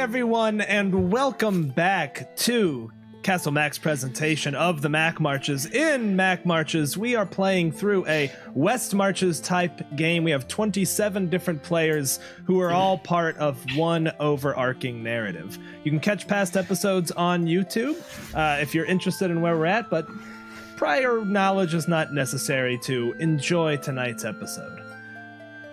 everyone, and welcome back to Castle Mac's presentation of the Mac Marches. In Mac Marches, we are playing through a West Marches type game. We have 27 different players who are all part of one overarching narrative. You can catch past episodes on YouTube if you're interested in where we're at, but prior knowledge is not necessary to enjoy tonight's episode.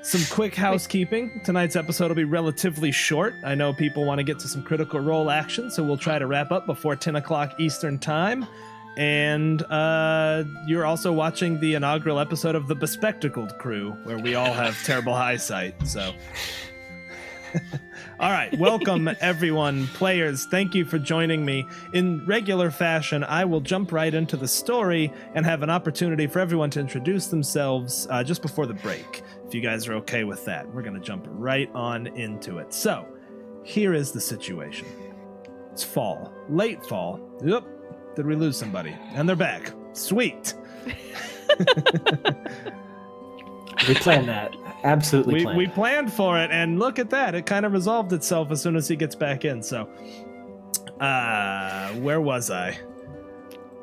Some quick housekeeping. Tonight's episode will be relatively short. I know people want to get to some Critical Role action, so we'll try to wrap up before 10 o'clock Eastern Time. And you're also watching the inaugural episode of The Bespectacled Crew, where we all have terrible eyesight, so... All right, welcome everyone. Players, thank you for joining me. In regular fashion, I will jump right into the story and have an opportunity for everyone to introduce themselves just before the break. If you guys are okay with that, we're going to jump right on into it. So, here is the situation. It's fall. Late fall. Yep. Did we lose somebody? And they're back. Sweet. We planned that. Absolutely planned. We planned for it, and look at that. It kind of resolved itself as soon as he gets back in. So, where was I?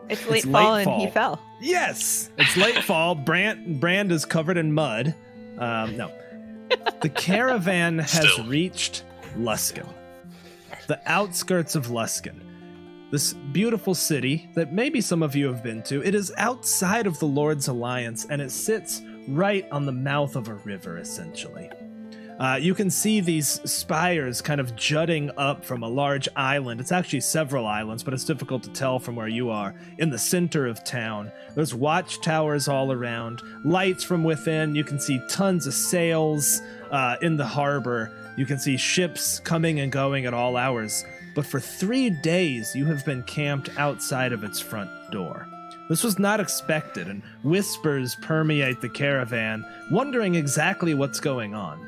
It's late fall and he fell. Yes, it's late fall. Brand is covered in mud. No. The caravan has reached Luskan, the outskirts of Luskan. This beautiful city that maybe some of you have been to. It is outside of the Lord's Alliance, and it sits right on the mouth of a river, essentially. You can see these spires kind of jutting up from a large island. It's actually several islands, but it's difficult to tell from where you are. In the center of town, there's watchtowers all around, lights from within. You can see tons of sails in the harbor. You can see ships coming and going at all hours. But for 3 days, you have been camped outside of its front door. This was not expected, and whispers permeate the caravan, wondering exactly what's going on.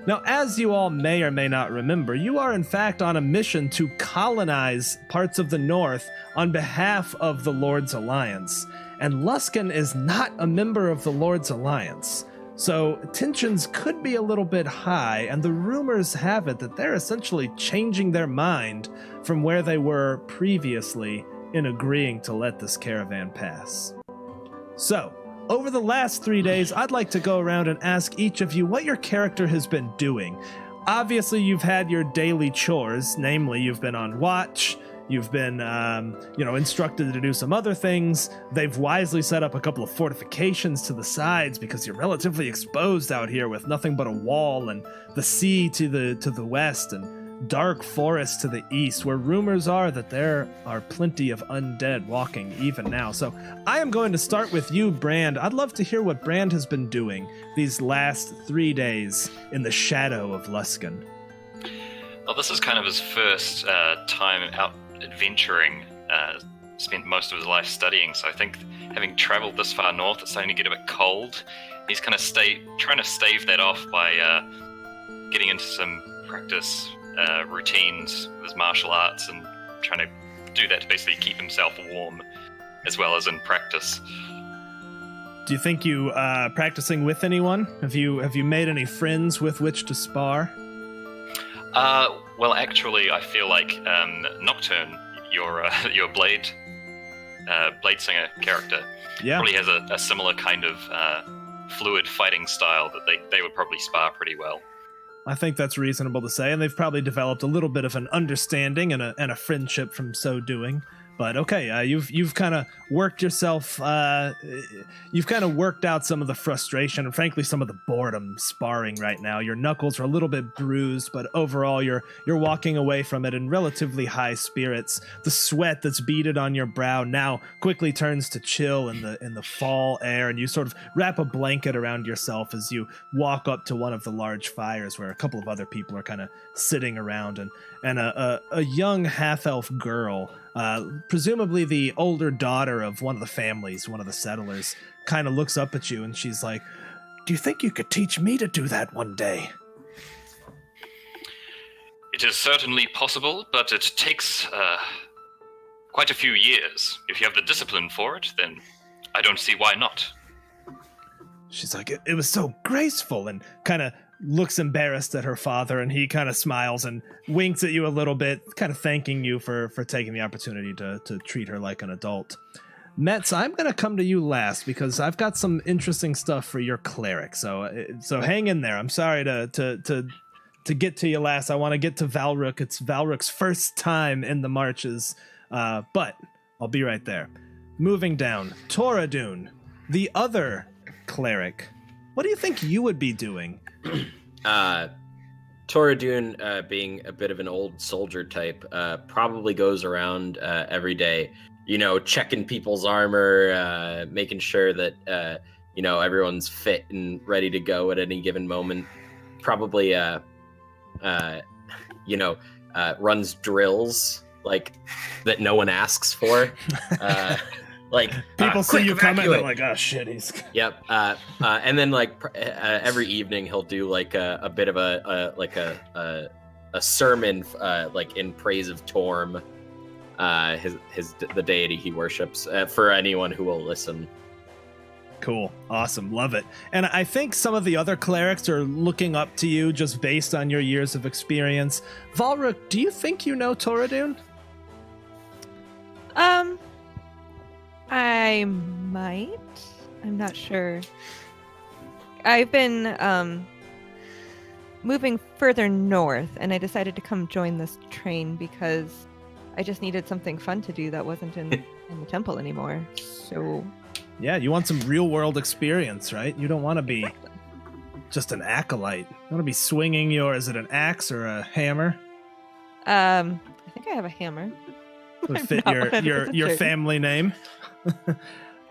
Now, as you all may or may not remember, you are in fact on a mission to colonize parts of the north on behalf of the Lord's Alliance, and Luskan is not a member of the Lord's Alliance. So tensions could be a little bit high, and the rumors have it that they're essentially changing their mind from where they were previously in agreeing to let this caravan pass. So, over the last 3 days, I'd like to go around and ask each of you what your character has been doing. Obviously, you've had your daily chores, namely, you've been on watch, you've been, instructed to do some other things. They've wisely set up a couple of fortifications to the sides because you're relatively exposed out here with nothing but a wall and the sea to the west and dark forest to the east, where rumors are that there are plenty of undead walking even now. So I am going to start with you, Brand. I'd love to hear what Brand has been doing these last 3 days in the shadow of Luskan. Well, this is kind of his first time out adventuring. Spent most of his life studying, so I think having traveled this far north, it's starting to get a bit cold. He's kind of trying to stave that off by getting into some practice routines with his martial arts and trying to do that to basically keep himself warm as well as in practice. Do you think you practicing with anyone? Have you made any friends with which to spar? Well, actually, I feel like Nocturne, your blade singer character, probably has a similar kind of fluid fighting style that they would probably spar pretty well. I think that's reasonable to say, and they've probably developed a little bit of an understanding and a friendship from so doing. But okay, you've kind of worked yourself. You've kind of worked out some of the frustration and, frankly, some of the boredom sparring right now. Your knuckles are a little bit bruised, but overall, you're walking away from it in relatively high spirits. The sweat that's beaded on your brow now quickly turns to chill in the fall air, and you sort of wrap a blanket around yourself as you walk up to one of the large fires where a couple of other people are kind of sitting around, and a young half-elf girl. Presumably the older daughter of one of the families, one of the settlers, kind of looks up at you and she's like, "Do you think you could teach me to do that one day?" It is certainly possible, but it takes quite a few years. If you have the discipline for it, then I don't see why not. She's like, it was so graceful, and kind of looks embarrassed at her father, and he kind of smiles and winks at you a little bit, kind of thanking you for taking the opportunity to treat her like an adult. Metz, I'm going to come to you last because I've got some interesting stuff for your cleric. So hang in there. I'm sorry to get to you last. I want to get to Valrook. It's Valrook's first time in the marches, but I'll be right there. Moving down, Toradun, the other cleric. What do you think you would be doing? Toradun, being a bit of an old soldier type, probably goes around every day, checking people's armor, making sure that, everyone's fit and ready to go at any given moment. Probably, runs drills, like, that no one asks for. Like people see you coming, they're like, "Oh shit, he's." Yep. And then every evening he'll do like a bit of a sermon, like in praise of Torm, the deity he worships, for anyone who will listen. Cool, awesome, love it. And I think some of the other clerics are looking up to you just based on your years of experience. Valrook, do you think you know Toradun? I might. I'm not sure. I've been moving further north, and I decided to come join this train because I just needed something fun to do that wasn't in the temple anymore. So yeah, you want some real world experience, right? You don't want to be just an acolyte. You want to be swinging is it an axe or a hammer? I think I have a hammer. Would fit your family name. All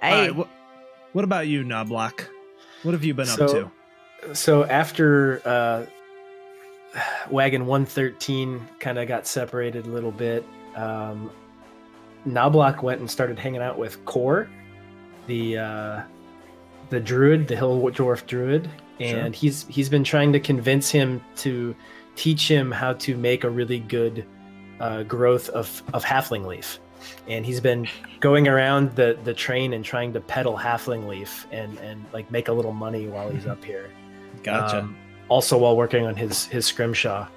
right, what about you, Knobloch? What have you been up to? So after Wagon 113 kind of got separated a little bit, Knobloch went and started hanging out with Kor, the druid, the hill dwarf druid, and he's been trying to convince him to teach him how to make a really good growth of halfling leaf. And he's been going around the train and trying to peddle halfling leaf and like make a little money while he's up here. Gotcha. Also while working on his scrimshaw.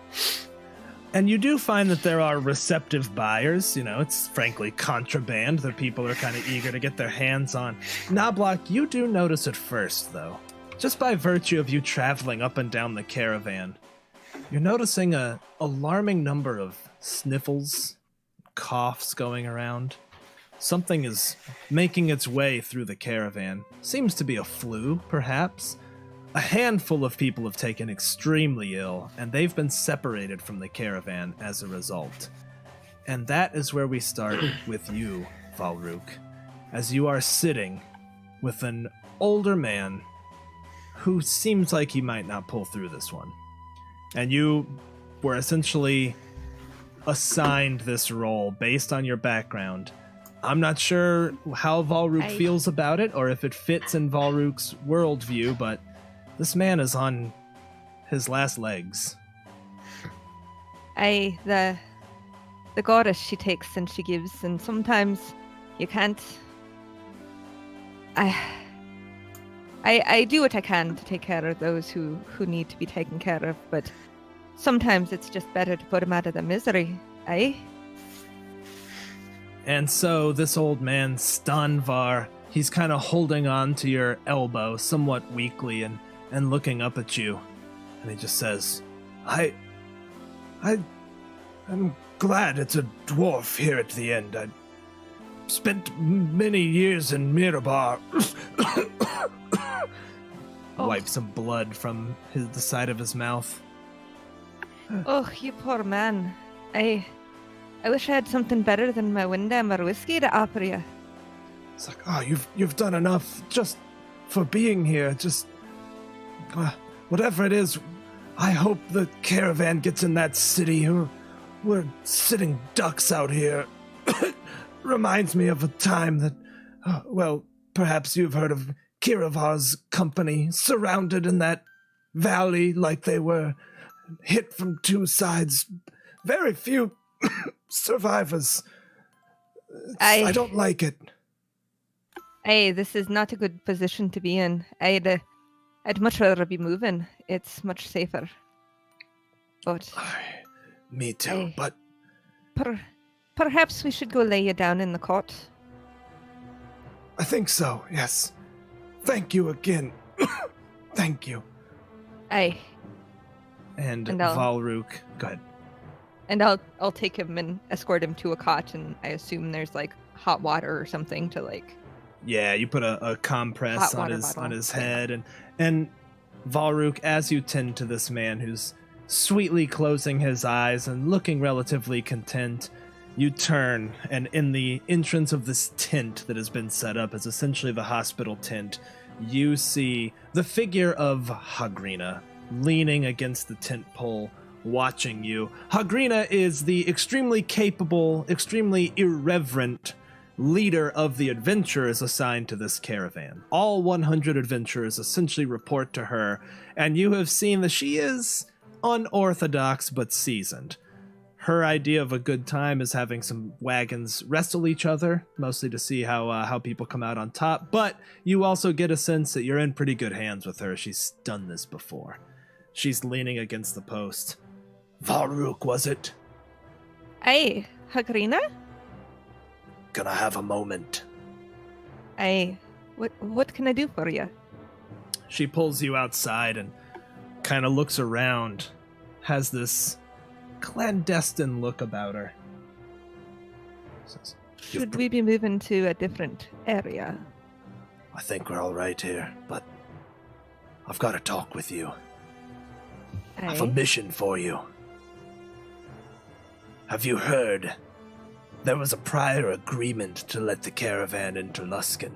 And you do find that there are receptive buyers. It's frankly contraband that people are kind of eager to get their hands on. Knobloch, you do notice at first, though, just by virtue of you traveling up and down the caravan, you're noticing a alarming number of sniffles, coughs going around. Something is making its way through the caravan. Seems to be a flu, perhaps. A handful of people have taken extremely ill, and they've been separated from the caravan as a result. And that is where we start with you, Valrook, as you are sitting with an older man who seems like he might not pull through this one. And you were essentially assigned this role based on your background. I'm not sure how Valrook feels about it or if it fits in Valrook's worldview, but this man is on his last legs. The goddess, she takes and she gives, and sometimes you can't. I do what I can to take care of those who need to be taken care of, but sometimes it's just better to put them out of their misery, eh? And so this old man, Stanvar, he's kind of holding on to your elbow somewhat weakly and looking up at you. And he just says, I'm glad it's a dwarf here at the end. I spent many years in Mirabar. Wipe some blood from the side of his mouth. Oh, you poor man. I wish I had something better than my Windham or whiskey to offer you. It's like, oh, you've done enough just for being here. Just whatever it is, I hope the caravan gets in that city. We're sitting ducks out here. Reminds me of a time that, perhaps you've heard of Kiravar's company, surrounded in that valley like they were, hit from two sides. Very few survivors. I don't like it. This is not a good position to be in. I'd much rather be moving. It's much safer. But Me too, Aye. but perhaps we should go lay you down in the cot. I think so, yes. Thank you again. Thank you. Aye. And I'll- Valruk, go ahead. And I'll take him and escort him to a cot, and I assume there's like hot water or something to like. Yeah, you put a compress Hot on water his bottle. on his Yeah. head, and Valruk, as you tend to this man who's sweetly closing his eyes and looking relatively content, you turn, and in the entrance of this tent that has been set up as essentially the hospital tent, you see the figure of Hagrina leaning against the tent pole, watching you. Hagrina is the extremely capable, extremely irreverent leader of the adventurers assigned to this caravan. All 100 adventurers essentially report to her, and you have seen that she is unorthodox but seasoned. Her idea of a good time is having some wagons wrestle each other, mostly to see how people come out on top, but you also get a sense that you're in pretty good hands with her. She's done this before. She's leaning against the post. Valruk, was it? Aye, Hagrina? Can I have a moment? Aye. What can I do for you? She pulls you outside and kind of looks around, has this clandestine look about her. Says, Should we be moving to a different area? I think we're all right here, but I've got to talk with you. I have a Aye. mission for you. Have you heard? There was a prior agreement to let the caravan into Luskan.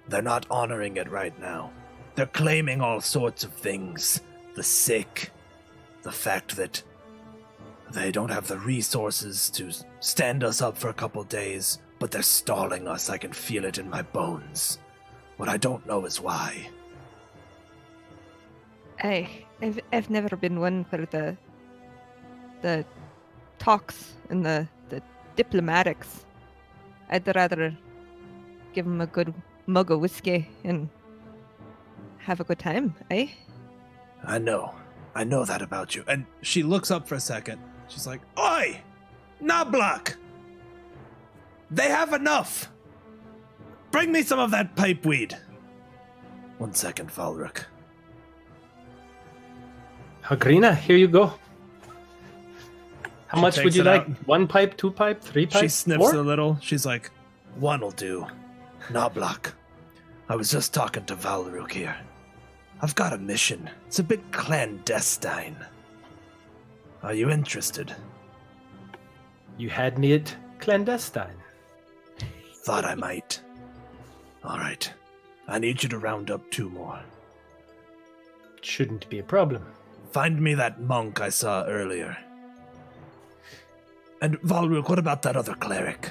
They're not honoring it right now. They're claiming all sorts of things. The sick, the fact that they don't have the resources to stand us up for a couple days, but they're stalling us. I can feel it in my bones. What I don't know is why. Aye. I've never been one for the talks and the diplomatics. I'd rather give him a good mug of whiskey and have a good time, eh? I know that about you. And she looks up for a second. She's like, Oi! Nablak! They have enough! Bring me some of that pipeweed. 1 second, Valruk. Hagrina, here you go. How She much would takes you it like? out. 1 pipe, 2 pipe, 3 pipe? She sniffs 4? a little. She's like, 1'll do. Nablak. I was just talking to Valruk here. I've got a mission. It's a bit clandestine. Are you interested? You had me at clandestine. Thought I might. All right. I need you to round up 2 more. Shouldn't be a problem. Find me that monk I saw earlier. And Valruk, what about that other cleric?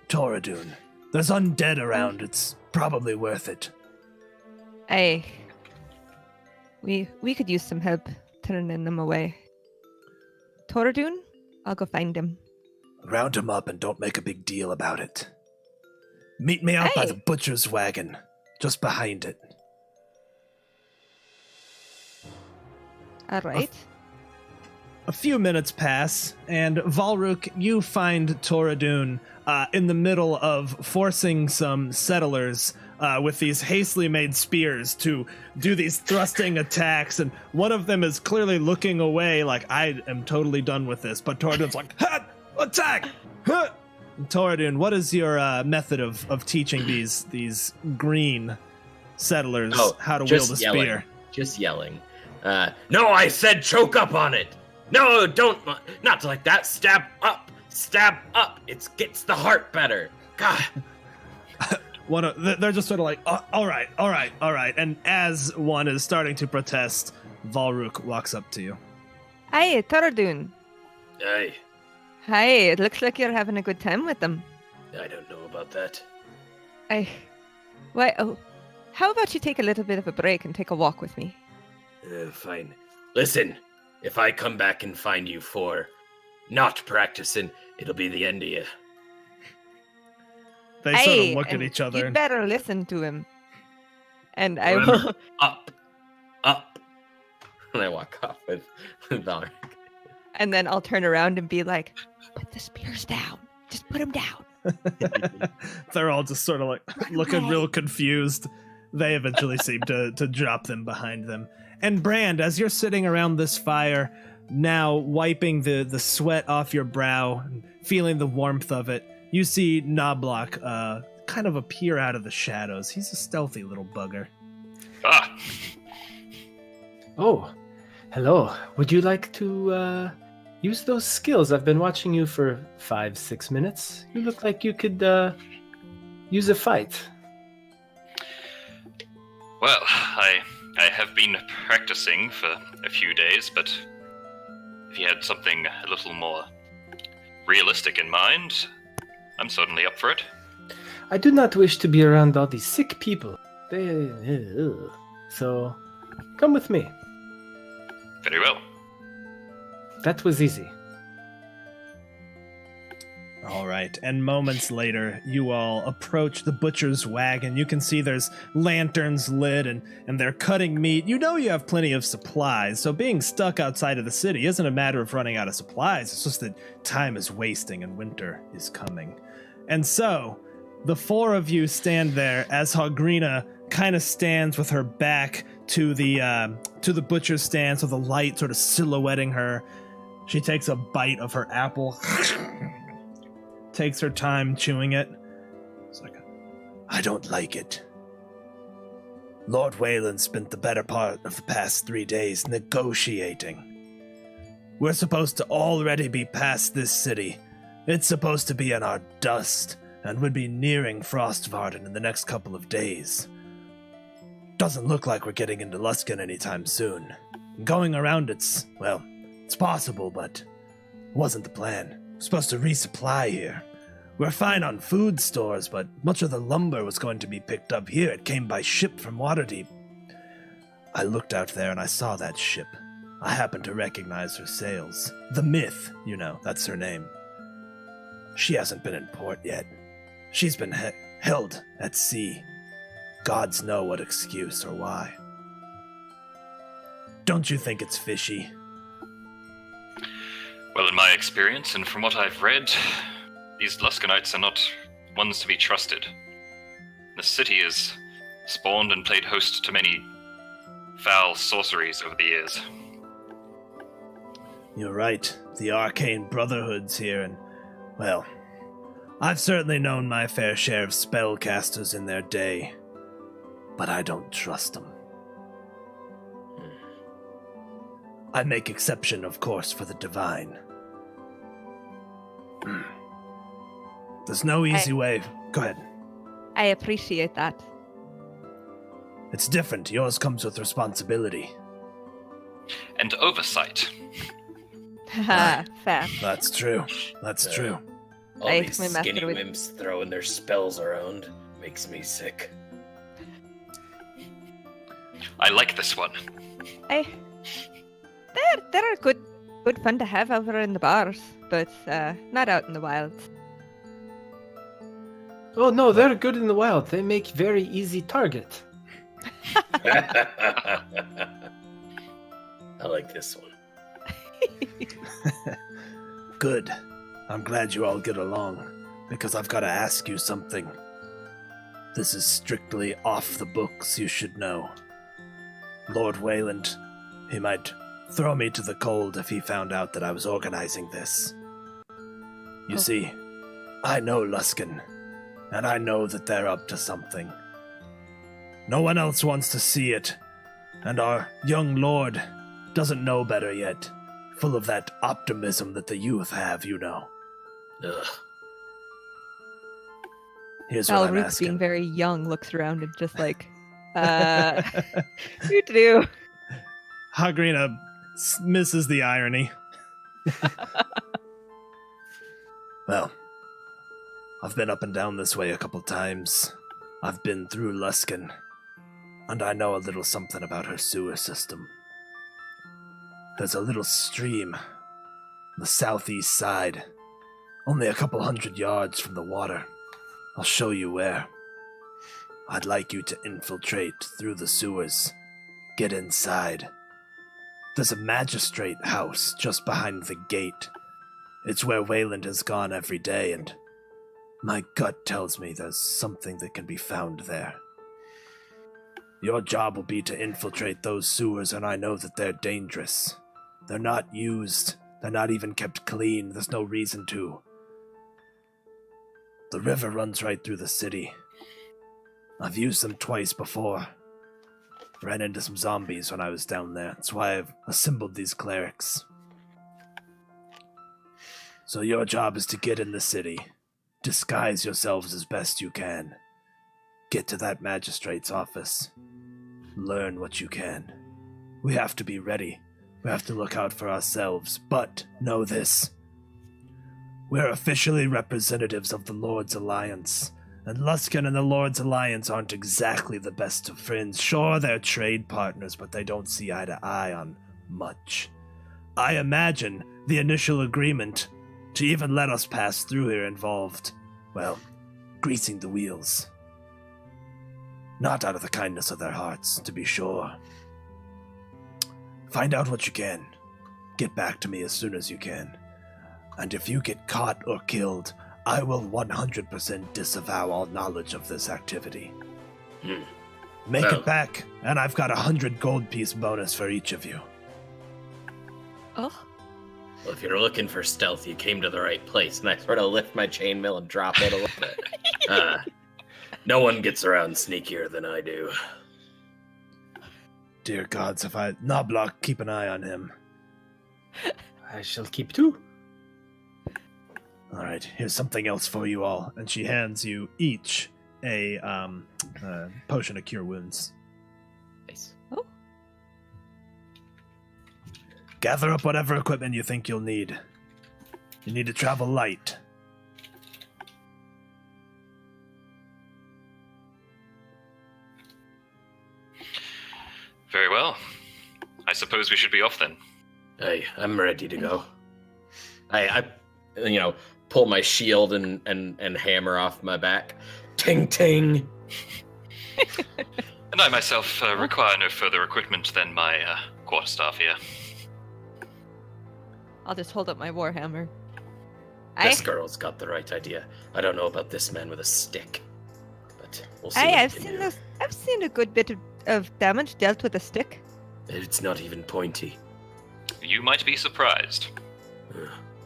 Toradun. There's undead around. It's probably worth it. Aye. We could use some help turning them away. Toradun? I'll go find him. Round him up and don't make a big deal about it. Meet me out by Hey. the butcher's wagon, just behind it. All right. A few minutes pass, and Valruk, you find Toradun in the middle of forcing some settlers with these hastily made spears to do these thrusting attacks, and one of them is clearly looking away like, I am totally done with this, but Toradun's like, ha! Attack! Ha! And Toradun, what is your method of teaching these green settlers how to wield a yelling. spear? Just yelling. No, I said choke up on it. No, don't. Not like that. Stab up. Stab up. It gets the heart better. God. They're just sort of like, all right. And as one is starting to protest, Valruk walks up to you. Aye, Toradun. Hey, Hi, it looks like you're having a good time with them. I don't know about that. Why? Oh, how about you take a little bit of a break and take a walk with me? Fine. Listen, if I come back and find you for not practicing, it'll be the end of you. They sort of Aye, look at and each other. You'd And, better listen to him. And I Remember, will. up. Up. And I walk off with Valric. And then I'll turn around and be like, put the spears down. Just put them down. They're all just sort of like looking real confused. They eventually seem to drop them behind them. And Brand, as you're sitting around this fire, now wiping the sweat off your brow, and feeling the warmth of it, you see Knobloch kind of appear out of the shadows. He's a stealthy little bugger. Ah, Oh, hello. Would you like to use those skills? I've been watching you for 5-6 minutes. You look like you could use a fight. well, I have been practicing for a few days, but if you had something a little more realistic in mind, I'm certainly up for it. I do not wish to be around all these sick people. So, come with me. Very well. That was easy. All right, and moments later, you all approach the butcher's wagon. You can see there's lanterns lit, and they're cutting meat. You know you have plenty of supplies, so being stuck outside of the city isn't a matter of running out of supplies. It's just that time is wasting and winter is coming. And so, the four of you stand there as Hogrina kind of stands with her back to the butcher's stand, so the light sort of silhouetting her. She takes a bite of her apple. Takes her time chewing it. It's like, I don't like it. Lord Wayland spent the better part of the past 3 days negotiating. We're supposed to already be past this city. It's supposed to be in our dust, and would be nearing Frostvarden in the next couple of days. Doesn't look like we're getting into Luskan anytime soon. Going around it's possible, but it wasn't the plan. We're supposed to resupply here. We're fine on food stores, but much of the lumber was going to be picked up here. It came by ship from Waterdeep. I looked out there and I saw that ship. I happened to recognize her sails. The Myth, that's her name. She hasn't been in port yet. She's been held at sea. Gods know what excuse or why. Don't you think it's fishy? Well, in my experience, and from what I've read, these Luskanites are not ones to be trusted. The city has spawned and played host to many foul sorceries over the years. You're right. The arcane brotherhoods here, and, I've certainly known my fair share of spellcasters in their day, but I don't trust them. I make exception, of course, for the divine. There's no easy way. Go ahead. I appreciate that. It's different. Yours comes with responsibility. And oversight. Haha, fair. That's true. That's true. All I these my master skinny would- wimps throwing their spells around makes me sick. I like this one. They're good fun to have over in the bars, but not out in the wilds. Oh no, they're good in the wild. They make very easy target. I like this one. Good. I'm glad you all get along, because I've got to ask you something. This is strictly off the books, you should know. Lord Wayland, he might throw me to the cold if he found out that I was organizing this. You see, I know Luskan, and I know that they're up to something. No one else wants to see it, and our young lord doesn't know better yet, full of that optimism that the youth have, Ugh. Here's what I'm Valruth, asking. being very young, looks around and just like, you do. Hagrina misses the irony. Well, I've been up and down this way a couple times. I've been through Luskan, and I know a little something about her sewer system. There's a little stream on the southeast side, only a couple 100 yards from the water. I'll show you where. I'd like you to infiltrate through the sewers, get inside. There's a magistrate house just behind the gate. It's where Wayland has gone every day, and my gut tells me there's something that can be found there. Your job will be to infiltrate those sewers, and I know that they're dangerous. They're not used. They're not even kept clean. There's no reason to. The river runs right through the city. I've used them twice before. Ran into some zombies when I was down there. That's why I've assembled these clerics. So your job is to get in the city. Disguise yourselves as best you can. Get to that magistrate's office. Learn what you can. We have to be ready. We have to look out for ourselves. But know this. We're officially representatives of the Lord's Alliance. And Luskan and the Lord's Alliance aren't exactly the best of friends. Sure, they're trade partners, but they don't see eye to eye on much. I imagine the initial agreement to even let us pass through here involved, well, greasing the wheels. Not out of the kindness of their hearts, to be sure. Find out what you can. Get back to me as soon as you can. And if you get caught or killed, I will 100% disavow all knowledge of this activity. Make it back, and I've got 100 gold piece bonus for each of you. Oh. Well, if you're looking for stealth, you came to the right place. And I sort of lift my chainmail and drop it a little bit. No one gets around sneakier than I do. Dear gods, if I... Knobloch, keep an eye on him. I shall keep two. Alright, here's something else for you all. And she hands you each a potion to cure wounds. Nice. Oh. Gather up whatever equipment you think you'll need. You need to travel light. Very well. I suppose we should be off then. Hey, I'm ready to go. I pull my shield and hammer off my back. Ting ting. And I myself require no further equipment than my quarterstaff here. I'll just hold up my warhammer. This girl's got the right idea. I don't know about this man with a stick, but we'll see. I've seen this. I've seen a good bit of damage dealt with a stick. It's not even pointy. You might be surprised.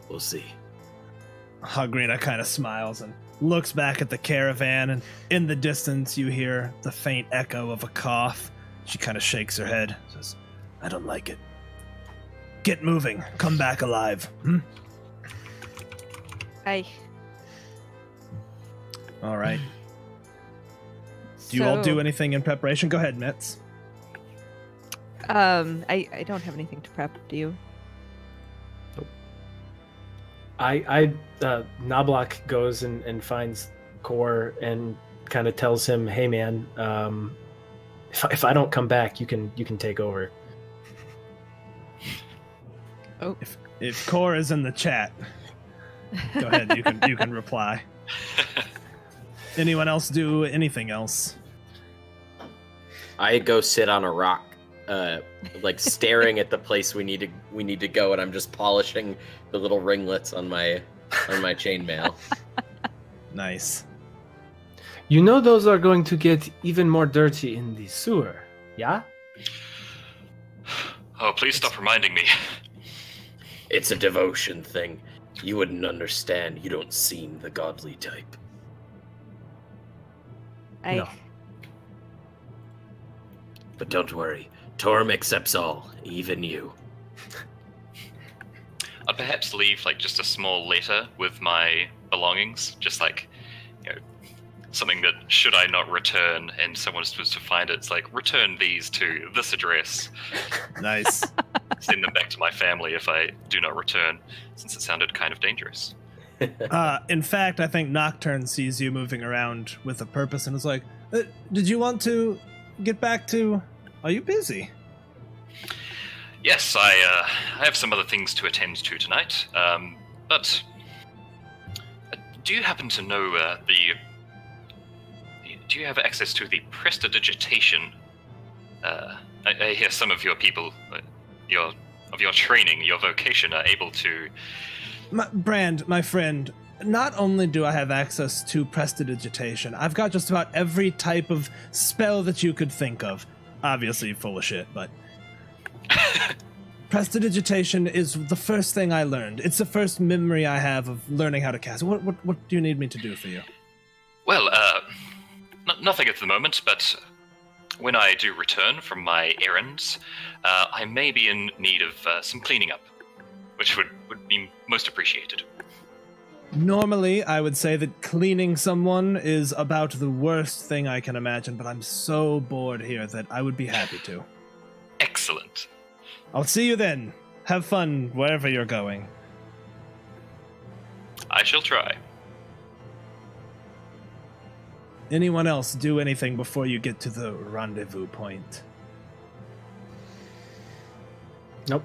We'll see. Hagrina kind of smiles and looks back at the caravan, and in the distance you hear the faint echo of a cough. She kind of shakes her head, says, I don't like it. Get moving. Come back alive. Aye. All right. Do you all do anything in preparation? Go ahead, Mitz. I don't have anything to prep. Do you? Knobloch goes and finds Core and kind of tells him, "Hey, man, if I don't come back, you can take over." Oh, if Core is in the chat, go ahead. You can reply. Anyone else do anything else? I go sit on a rock, like staring at the place we need to go, and I'm just polishing the little ringlets on my chainmail. Nice. You know those are going to get even more dirty in the sewer, yeah? Oh, please stop reminding me. It's a devotion thing. You wouldn't understand. You don't seem the godly type. No. But don't worry. Torm accepts all, even you. I'd perhaps leave like just a small letter with my belongings, just like, something that should I not return and someone was to find it, it's like, return these to this address. Nice. Send them back to my family if I do not return, since it sounded kind of dangerous. In fact, I think Nocturne sees you moving around with a purpose and is like, did you want to get back to... Are you busy? Yes, I have some other things to attend to tonight, but do you happen to know do you have access to the prestidigitation I hear some of your people, your training, your vocation, are able to. Brand, my friend, not only do I have access to prestidigitation, I've got just about every type of spell that you could think of. Obviously full of shit, but... Prestidigitation is the first thing I learned. It's the first memory I have of learning how to cast. What do you need me to do for you? Well, nothing at the moment, but when I do return from my errands, I may be in need of some cleaning up, which would be most appreciated. Normally, I would say that cleaning someone is about the worst thing I can imagine, but I'm so bored here that I would be happy to. Excellent. I'll see you then. Have fun wherever you're going. I shall try. Anyone else do anything before you get to the rendezvous point? Nope.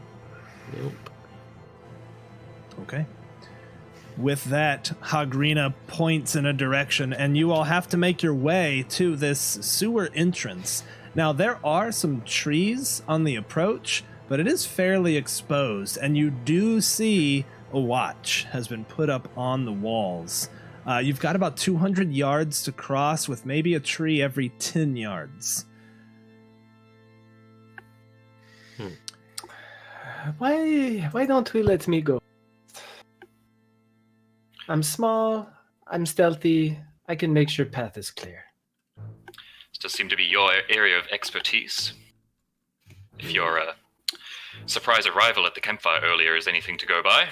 Okay. With that, Hagrina points in a direction, and you all have to make your way to this sewer entrance. Now, there are some trees on the approach, but it is fairly exposed, and you do see a watch has been put up on the walls. You've got about 200 yards to cross, with maybe a tree every 10 yards. Why don't we let me go? I'm small, I'm stealthy, I can make sure path is clear. This does seem to be your area of expertise. If your surprise arrival at the campfire earlier is anything to go by.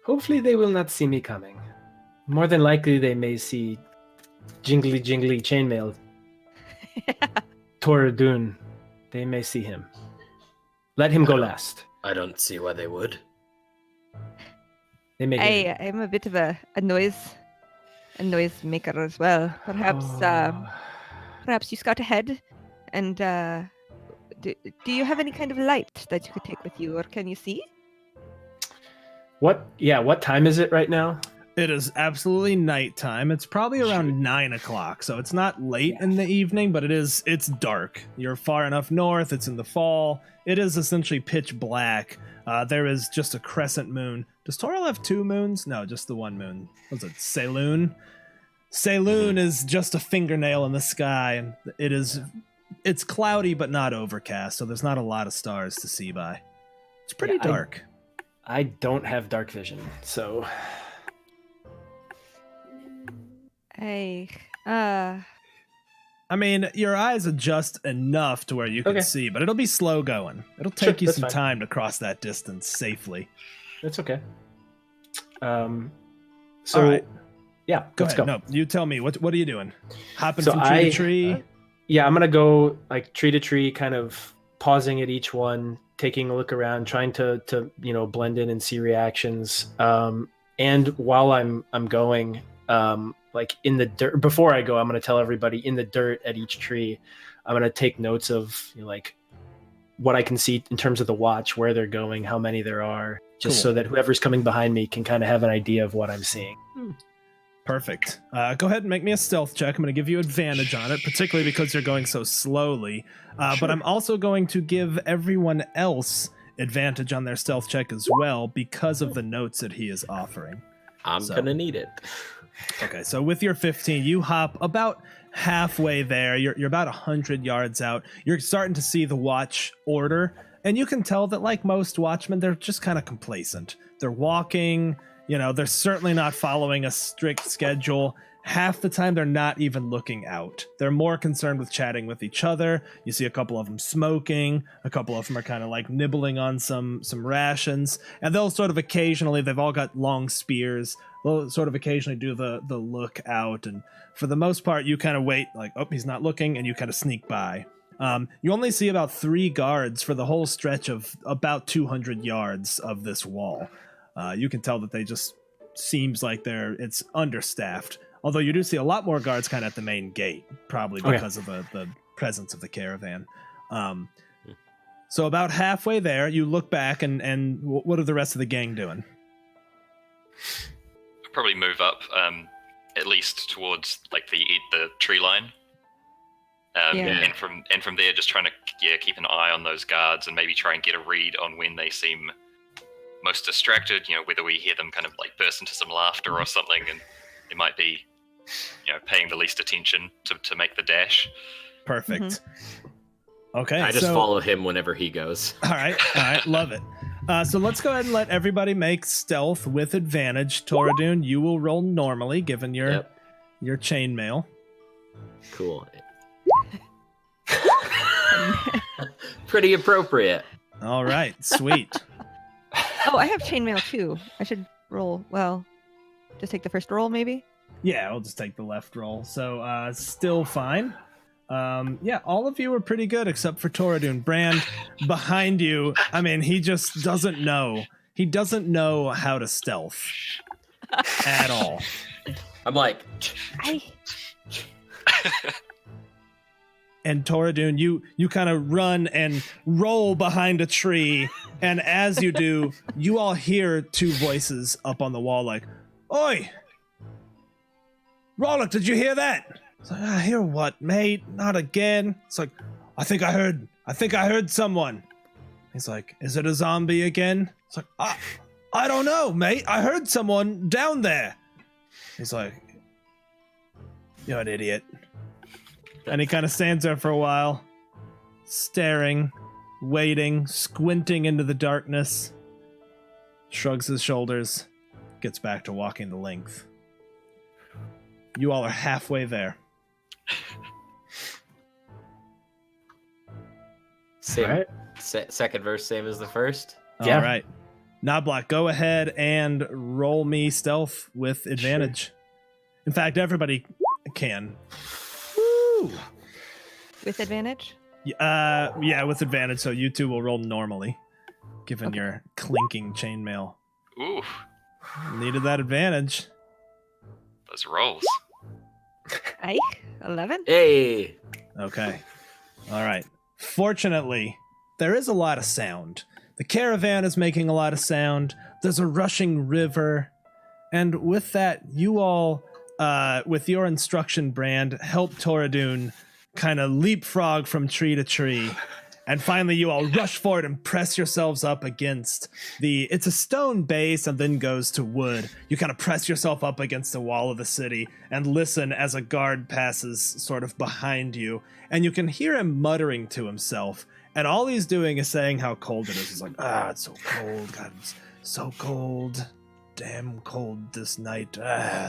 Hopefully they will not see me coming. More than likely they may see jingly chainmail. Toradun. They may see him. Let him go last. I don't see why they would. They may I'm a bit of a noise maker as well. Perhaps you scout ahead, and do you have any kind of light that you could take with you, or can you see? What time is it right now? It is absolutely nighttime. It's probably around 9 o'clock, so it's not late in the evening, but it's dark. You're far enough north, it's in the fall. It is essentially pitch black. There is just a crescent moon. Does Toril have 2 moons? No, just the 1 moon. Was it Saloon? Saloon is just a fingernail in the sky, and it's cloudy but not overcast, so there's not a lot of stars to see by. It's pretty dark. I don't have dark vision, so... I mean, your eyes adjust enough to where you can see, but it'll be slow going. It'll take you some time to cross that distance safely. That's okay. All right. Yeah, go let's ahead. go. No, you tell me. What are you doing? Hopping from tree to tree? Yeah, I'm gonna go like tree to tree, kind of pausing at each one, taking a look around, trying to blend in and see reactions. And while I'm going, like in the dirt, before I go, I'm going to tell everybody in the dirt at each tree, I'm going to take notes of like what I can see in terms of the watch, where they're going, how many there are, just so that whoever's coming behind me can kind of have an idea of what I'm seeing. Perfect. Go ahead and make me a stealth check. I'm going to give you advantage on it, particularly because you're going so slowly. But I'm also going to give everyone else advantage on their stealth check as well because of the notes that he is offering. I'm going to need it. Okay, so with your 15, you hop about halfway there. You're about 100 yards out. You're starting to see the watch order, and you can tell that, like most watchmen, they're just kind of complacent. They're walking, they're certainly not following a strict schedule. Half the time, they're not even looking out. They're more concerned with chatting with each other. You see a couple of them smoking. A couple of them are kind of like nibbling on some rations. And they'll sort of occasionally, they've all got long spears. They'll sort of occasionally do the look out. And for the most part, you kind of wait, like, oh, he's not looking, and you kind of sneak by. You only see about 3 guards for the whole stretch of about 200 yards of this wall. You can tell that they just seems like it's understaffed. Although you do see a lot more guards kind of at the main gate, probably because of the presence of the caravan. So about halfway there, you look back, and what are the rest of the gang doing? I'll probably move up, at least towards like the tree line. Yeah. And from there, just trying to keep an eye on those guards and maybe try and get a read on when they seem most distracted. Whether we hear them kind of like burst into some laughter or something, and it might be paying the least attention to make the dash. Perfect. Okay, I just follow him whenever he goes. All right, love it. So let's go ahead and let everybody make stealth with advantage. Toradun, you will roll normally, given your chainmail. Cool. Pretty appropriate. All right, sweet. Oh, I have chainmail too. I should roll. Well, just take the first roll, maybe. Yeah, I'll just take the left roll. So still fine. All of you are pretty good except for Toradun. Brand, behind you, I mean, he just doesn't know. He doesn't know how to stealth at all. I'm like... And Toradun, you kind of run and roll behind a tree, and as you do, you all hear two voices up on the wall like, "Oi! Rollock, did you hear that?" It's like, "I hear what, mate? Not again." It's like, I think I heard someone." He's like, "Is it a zombie again?" It's like, I don't know, mate. I heard someone down there." He's like, "You're an idiot." And he kind of stands there for a while, staring, waiting, squinting into the darkness, shrugs his shoulders, gets back to walking the length. You all are halfway there. Same. Right. Second verse, same as the first. Yeah. All right. Noblock, go ahead and roll me stealth with advantage. In fact, everybody can. Woo! With advantage? Yeah, with advantage, so you two will roll normally, given your clinking chainmail. Ooh, Needed that advantage. those rolls. 11? Hey! Okay. All right. Fortunately, there is a lot of sound. The caravan is making a lot of sound. There's a rushing river. And with that, you all, with your instruction, Brand, help Toradun kind of leapfrog from tree to tree. And finally, you all rush forward and press yourselves up against it's a stone base and then goes to wood. You kind of press yourself up against the wall of the city and listen as a guard passes sort of behind you. And you can hear him muttering to himself. And all he's doing is saying how cold it is. He's like, it's so cold. God, it's so cold. Damn cold this night.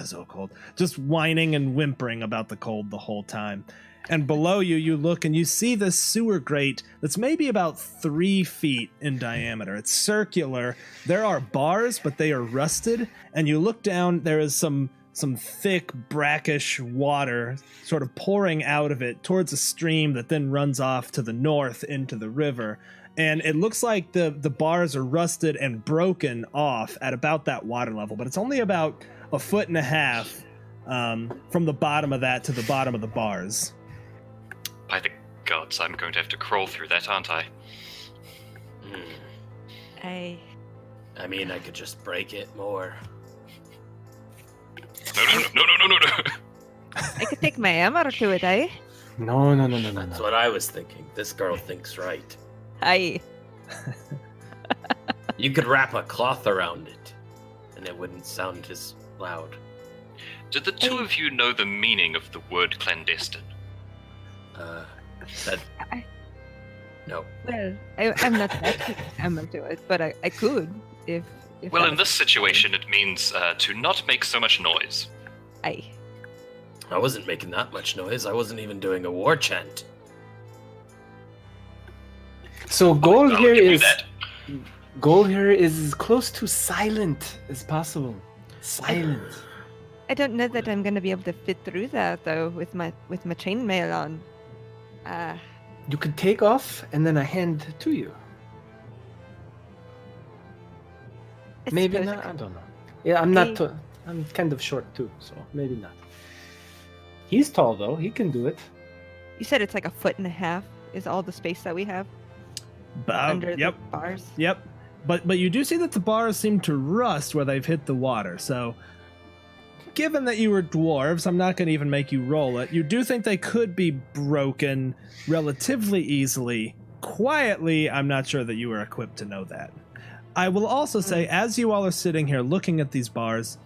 So cold. Just whining and whimpering about the cold the whole time. And below you, you look and you see this sewer grate that's maybe about 3 feet in diameter. It's circular. There are bars, but they are rusted. And you look down, there is some thick, brackish water sort of pouring out of it towards a stream that then runs off to the north into the river. And it looks like the bars are rusted and broken off at about that water level, but it's only about 1.5 feet from the bottom of that to the bottom of the bars. By the gods, I'm going to have to crawl through that, aren't I? I mean, I could just break it more. No. I could take my hammer to it, eh? No. That's what I was thinking. This girl thinks right. Aye. You could wrap a cloth around it, and it wouldn't sound as loud. Did the two of you know the meaning of the word clandestine? No. Well, I'm not that hammer to it, but I could if Well, that in was this situation, it means to not make so much noise. Aye. I wasn't making that much noise. I wasn't even doing a war chant. So goal I'll here give you is that. as close to silent as possible. Silent. I don't know that I'm gonna be able to fit through that though with my chainmail on. You could take off and then I hand to you. I Maybe suppose I not. I could- don't know. Yeah, I'm not. Hey. I'm kind of short too, so maybe not. He's tall though. He can do it. You said it's like 1.5 feet is all the space that we have under Yep. the bars. Yep. But you do see that the bars seem to rust where they've hit the water. So given that you were dwarves, I'm not going to even make you roll it. You do think they could be broken relatively easily. Quietly, I'm not sure that you were equipped to know that. I will also say, as you all are sitting here looking at these bars,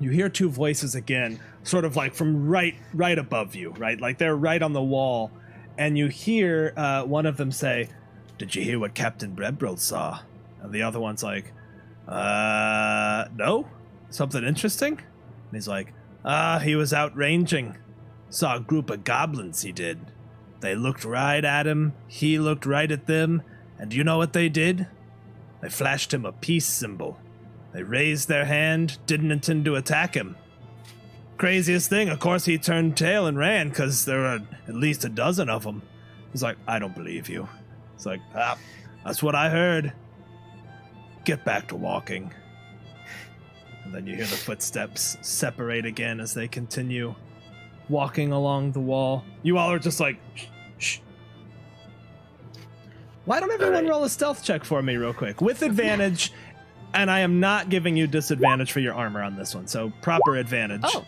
you hear two voices again, sort of like from right above you, right? Like they're right on the wall. And you hear one of them say, "Did you hear what Captain Brebril saw?" And the other one's like, no? Something interesting? And he's like, he was out ranging. Saw a group of goblins, he did. They looked right at him, he looked right at them, and you know what they did? They flashed him a peace symbol. They raised their hand, didn't intend to attack him. Craziest thing, of course, he turned tail and ran, because there were at least a dozen of them. He's like, "I don't believe you." It's like, that's what I heard. Get back to walking. And then you hear the footsteps separate again as they continue walking along the wall. You all are just like, shh. Why don't everyone roll a stealth check for me real quick? With advantage, and I am not giving you disadvantage for your armor on this one, so proper advantage. Oh.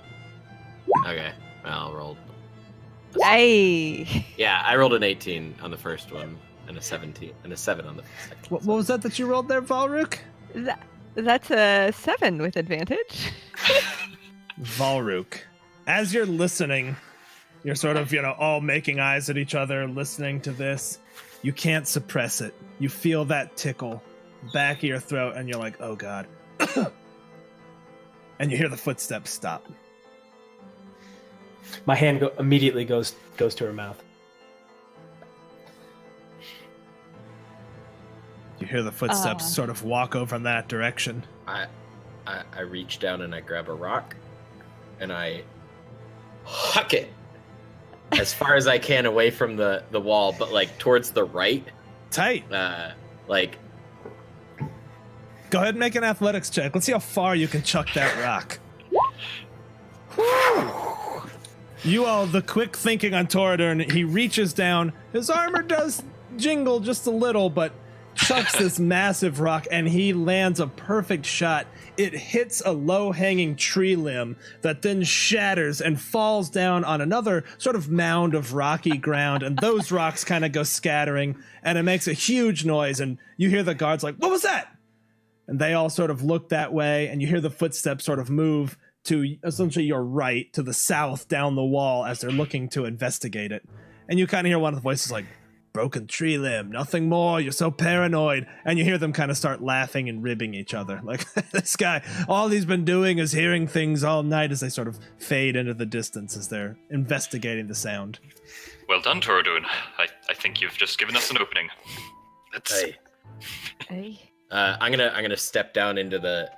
Okay, I'll roll. Hey. Yeah, I rolled an 18 on the first one, and a 17, and a 7 on the second. What was that you rolled there, Valruk? That's a 7 with advantage. Valruk, as you're listening, you're sort of, all making eyes at each other, listening to this. You can't suppress it. You feel that tickle back of your throat, and you're like, oh God. And you hear the footsteps stop. My hand immediately goes to her mouth. You hear the footsteps sort of walk over in that direction. I reach down and I grab a rock, and I huck it as far as I can away from the wall, but like towards the right. Tight. Like. Go ahead and make an athletics check. Let's see how far you can chuck that rock. You all, the quick thinking on Toradern, he reaches down. His armor does jingle just a little, but chucks this massive rock, and he lands a perfect shot. It hits a low-hanging tree limb that then shatters and falls down on another sort of mound of rocky ground, and those rocks kind of go scattering, and it makes a huge noise, and you hear the guards like, "What was that?" And they all sort of look that way, and you hear the footsteps sort of move to essentially your right, to the south, down the wall, as they're looking to investigate it. And you kind of hear one of the voices like, "Broken tree limb, nothing more, you're so paranoid." And you hear them kind of start laughing and ribbing each other. Like, this guy, all he's been doing is hearing things all night, as they sort of fade into the distance as they're investigating the sound. Well done, Toradun. I think you've just given us an opening. Let's... Hey. I'm gonna step down into the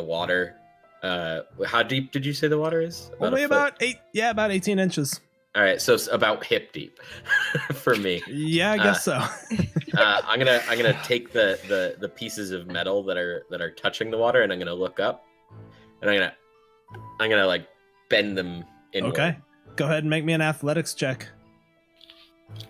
water. How deep did you say the water is? Only about 18 inches. All right, so it's about hip deep for me. Yeah, I guess so. I'm gonna take the pieces of metal that are touching the water, and I'm gonna look up, and I'm gonna like bend them inward. Okay, go ahead and make me an athletics check.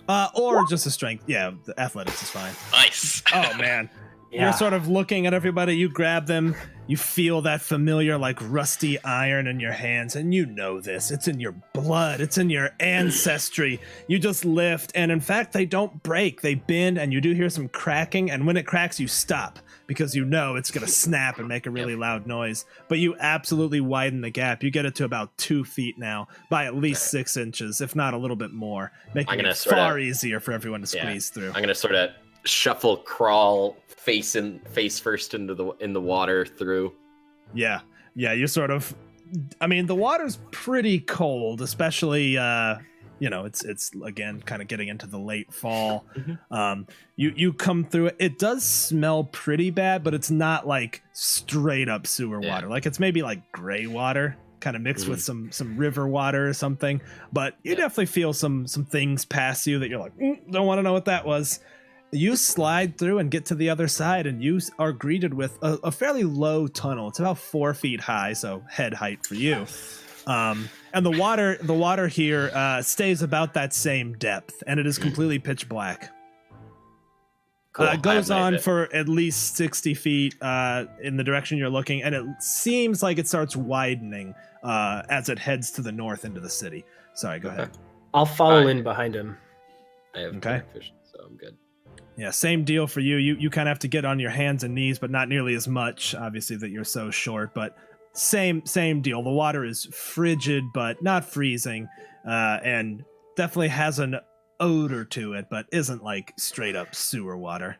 Or just a strength. Yeah, the athletics is fine. Nice. Oh man. Yeah. You're sort of looking at everybody, you grab them, you feel that familiar, like, rusty iron in your hands, and you know this. It's in your blood, it's in your ancestry. You just lift, and in fact, they don't break. They bend, and you do hear some cracking, and when it cracks, you stop, because you know it's going to snap and make a really loud noise. But you absolutely widen the gap. You get it to about 2 feet now, by at least 6 inches, if not a little bit more, making it far easier for everyone to squeeze through. I'm going to sort of shuffle, crawl, face first in the water through. Yeah, you sort of, I mean, the water's pretty cold, especially it's again kind of getting into the late fall. You come through it. It does smell pretty bad, but it's not like straight up sewer water. Like, it's maybe like gray water kind of mixed with some river water or something, but you definitely feel some things pass you that you're like, don't want to know what that was. You slide through and get to the other side, and you are greeted with a fairly low tunnel. It's about 4 feet high, so head height for you. And the water here stays about that same depth, and it is completely pitch black. Cool. It goes I have on my- for at least 60 feet in the direction you're looking, and it seems like it starts widening as it heads to the north into the city. Sorry, go ahead. I'll follow Alright. in behind him. I have Okay. dark vision, so I'm good. Yeah, same deal for you. You kind of have to get on your hands and knees, but not nearly as much, obviously, that you're so short. But same deal. The water is frigid, but not freezing, and definitely has an odor to it, but isn't like straight up sewer water.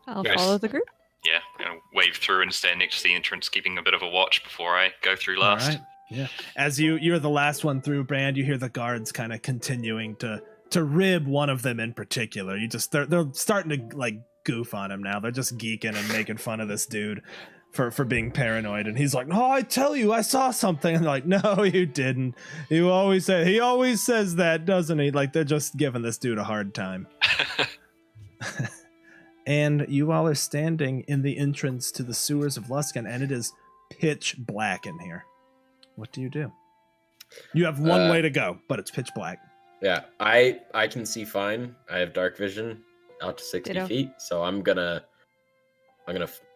I'll Yes. follow the group. Yeah, and wave through and stand next to the entrance, keeping a bit of a watch before I go through last. All right. Yeah. As you're the last one through, Brand, you hear the guards kind of continuing to rib one of them in particular. They're starting to like goof on him now. They're just geeking and making fun of this dude for being paranoid. And he's like, "Oh, I tell you, I saw something." And they're like, "No, you didn't. He always says that, doesn't he?" Like they're just giving this dude a hard time. And you all are standing in the entrance to the sewers of Luskan, and it is pitch black in here. What do? You have one way to go, but it's pitch black. Yeah, I can see fine. I have dark vision out to 60 Ditto. feet, so I'm gonna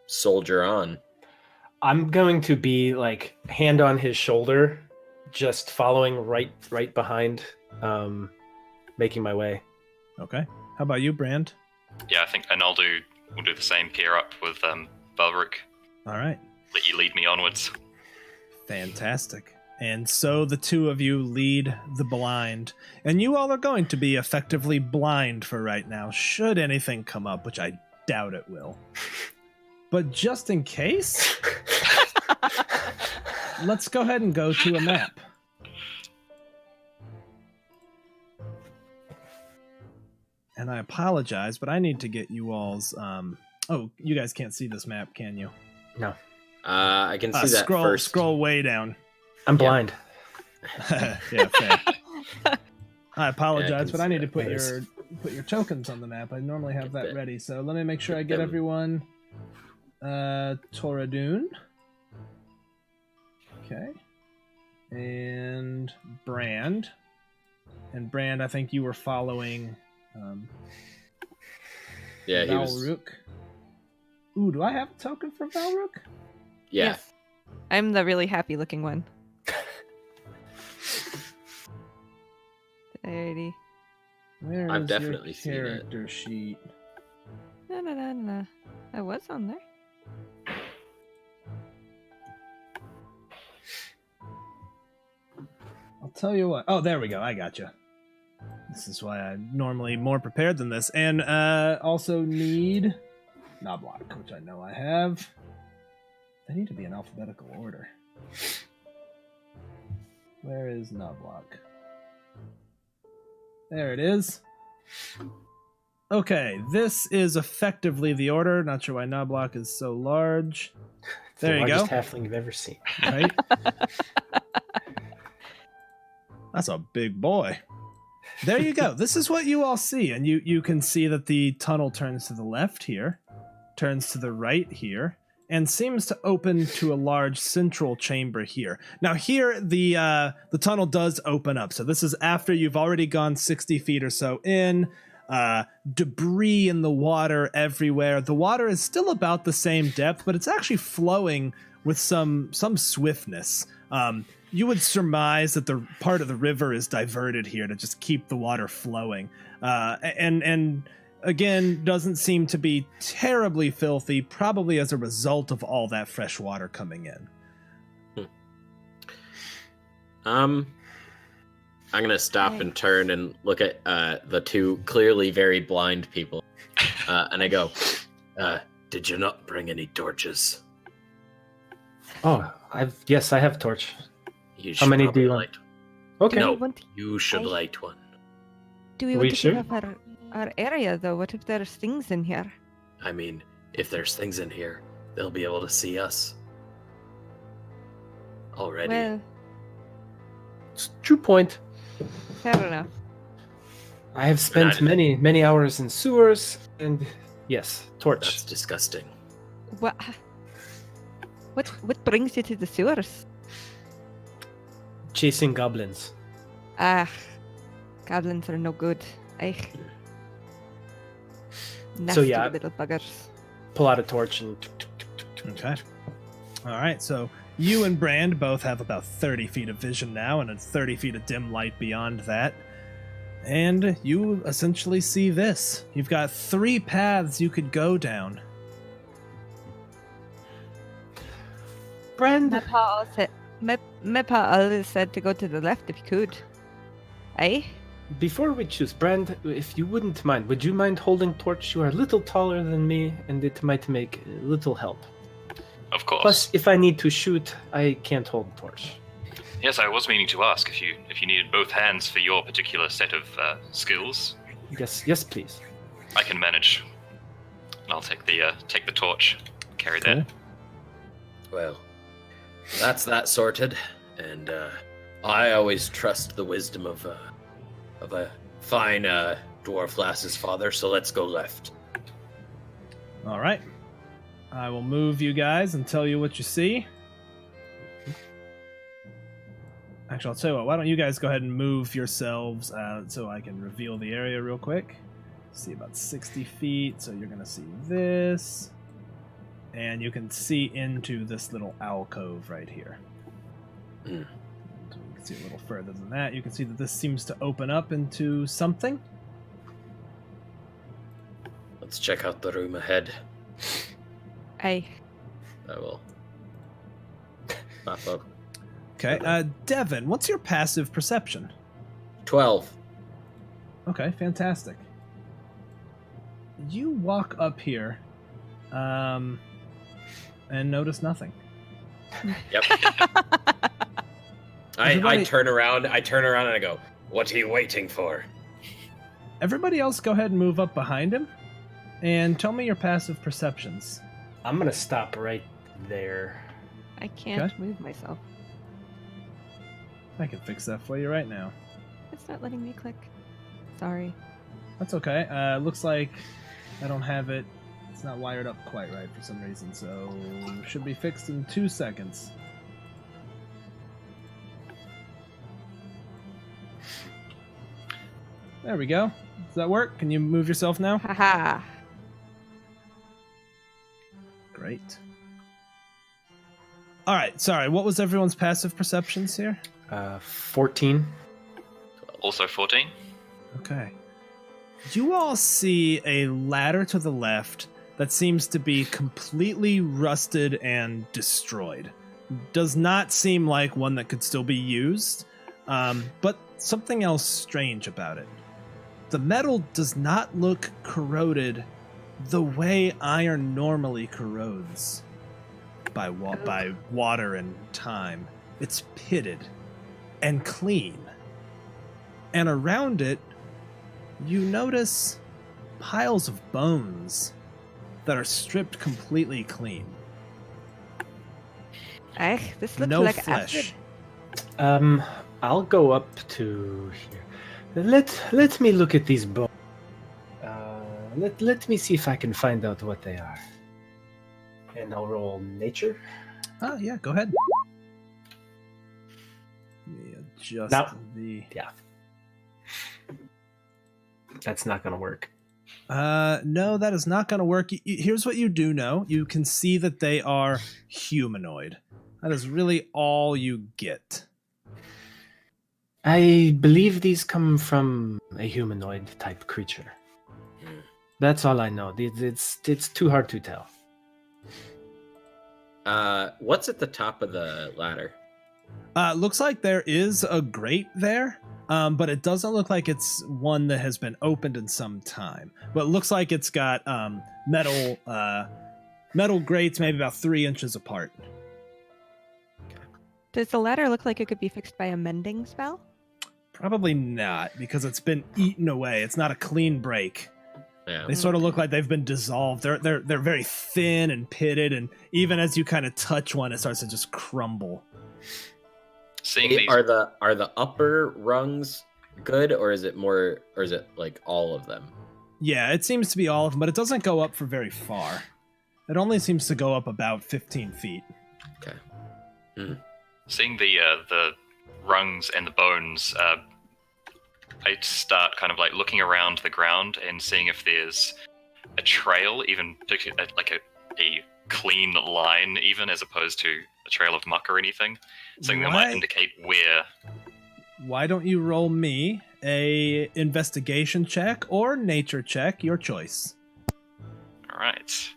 soldier on. I'm going to be like hand on his shoulder, just following right behind, making my way. Okay. How about you, Brand? Yeah, I think, and we'll do the same, pair up with Balric. All right. Let you lead me onwards. Fantastic. And so the two of you lead the blind, and you all are going to be effectively blind for right now, should anything come up, which I doubt it will. But just in case, let's go ahead and go to a map. And I apologize, but I need to get you all's... Oh, you guys can't see this map, can you? No, I can see that scroll, first. Scroll way down. I'm blind. Yeah, fair. I apologize, can but I see need to that. put your tokens on the map. I normally have that Get ready, so let me make sure I get them. everyone. Toradun. Okay. And Brand. And Brand, I think you were following Yeah, he was. Valrook. Ooh, do I have a token for Valrook? Yeah, Yes. I'm the really happy looking one. Alrighty. Where I've is definitely your seen it. character sheet? No. I was on there. I'll tell you what. Oh, there we go. I got you. This is why I'm normally more prepared than this. And also need Knoblock, which I know I have. They need to be in alphabetical order. Where is Knoblock? There it is. Okay, this is effectively the order. Not sure why Knoblock is so large. It's There the you go. largest halfling you've ever seen. Right? That's a big boy. There you go. This is what you all see. And you can see that the tunnel turns to the left here, turns to the right here, and seems to open to a large central chamber here. Now here, the tunnel does open up. So this is after you've already gone 60 feet or so in. Debris in the water everywhere. The water is still about the same depth, but it's actually flowing with some swiftness. You would surmise that the part of the river is diverted here to just keep the water flowing. And again, doesn't seem to be terribly filthy, probably as a result of all that fresh water coming in. I'm gonna stop and turn and look at the two clearly very blind people, and I go, "Did you not bring any torches?" Oh, I have a torch. You How many do probably you want? Okay. No, Want- you should I- light one. Do we Are want we to sure? clean up our area though? What if there's things in here? I mean, if there's things in here, they'll be able to see us. Already. Well, True point. fair enough. I have spent Not- many hours in sewers, and yes, torch. That's disgusting. What brings you to the sewers? Chasing goblins. Ah, goblins are no good. Nasty yeah. little buggers. Pull out a torch and. Okay. All right. So you and Brand both have about 30 feet of vision now, and 30 feet of dim light beyond that. And you essentially see this. You've got 3 paths you could go down. Brand, My pa always said to go to the left if you could. Eh? before we choose, Brand, if you wouldn't mind, would you mind holding torch? You are a little taller than me, and it might make a little help. Of course. Plus, if I need to shoot, I can't hold the torch. Yes, I was meaning to ask if you needed both hands for your particular set of skills. Yes, please. I can manage. I'll take the torch, carry that. Well, that's that sorted, and I always trust the wisdom of a fine dwarf lass's father. So let's go left. All right. I will move you guys and tell you what you see. Actually, I'll tell you what. Why don't you guys go ahead and move yourselves so I can reveal the area real quick. See about 60 feet. So you're going to see this. And you can see into this little alcove right here. Mm. So you can see a little further than that. You can see that this seems to open up into something. Let's check out the room ahead. Aye. I will. Map up. Okay. Devin, what's your passive perception? 12. Okay, fantastic. You walk up here, and notice nothing. Yep. I turn around. I turn around and I go, "What are you waiting for?" Everybody else, go ahead and move up behind him, and tell me your passive perceptions. I'm gonna stop right there. I can't Okay. move myself. I can fix that for you right now. It's not letting me click. Sorry. That's okay. Looks like I don't have it. It's not wired up quite right for some reason, so should be fixed in 2 seconds. There we go. Does that work? Can you move yourself now? Haha. Great. All right. Sorry. What was everyone's passive perceptions here? 14. Also 14. Okay. You all see a ladder to the left that seems to be completely rusted and destroyed. Does not seem like one that could still be used, but something else strange about it. The metal does not look corroded the way iron normally corrodes by water and time. It's pitted and clean. And around it, you notice piles of bones that are stripped completely clean. This looks No like flesh. acid. I'll go up to here. Let me look at these bones. Let me see if I can find out what they are. And I'll roll nature. Oh, yeah, go ahead. Let me adjust Now- the... Yeah. That's not gonna work. No, that is not going to work. Here's what you do know. You can see that they are humanoid. That is really all you get. I believe these come from a humanoid type creature. That's all I know. It's too hard to tell. What's at the top of the ladder? Looks like there is a grate there, but it doesn't look like it's one that has been opened in some time. But it looks like it's got metal grates maybe about 3 inches apart. Does the ladder look like it could be fixed by a mending spell? Probably not, because it's been eaten away. It's not a clean break. Yeah. They sort of look like they've been dissolved. They're very thin and pitted, and even as you kind of touch one, it starts to just crumble. Seeing Hey, these, are the upper rungs good, or is it like all of them? Yeah, it seems to be all of them, but it doesn't go up for very far. It only seems to go up about 15 feet. Okay. seeing the rungs and the bones, I start kind of like looking around the ground and seeing if there's a trail, even like a clean line, even as opposed to a trail of muck or anything? Something that might indicate where. Why don't you roll me a investigation check or nature check, your choice. All right.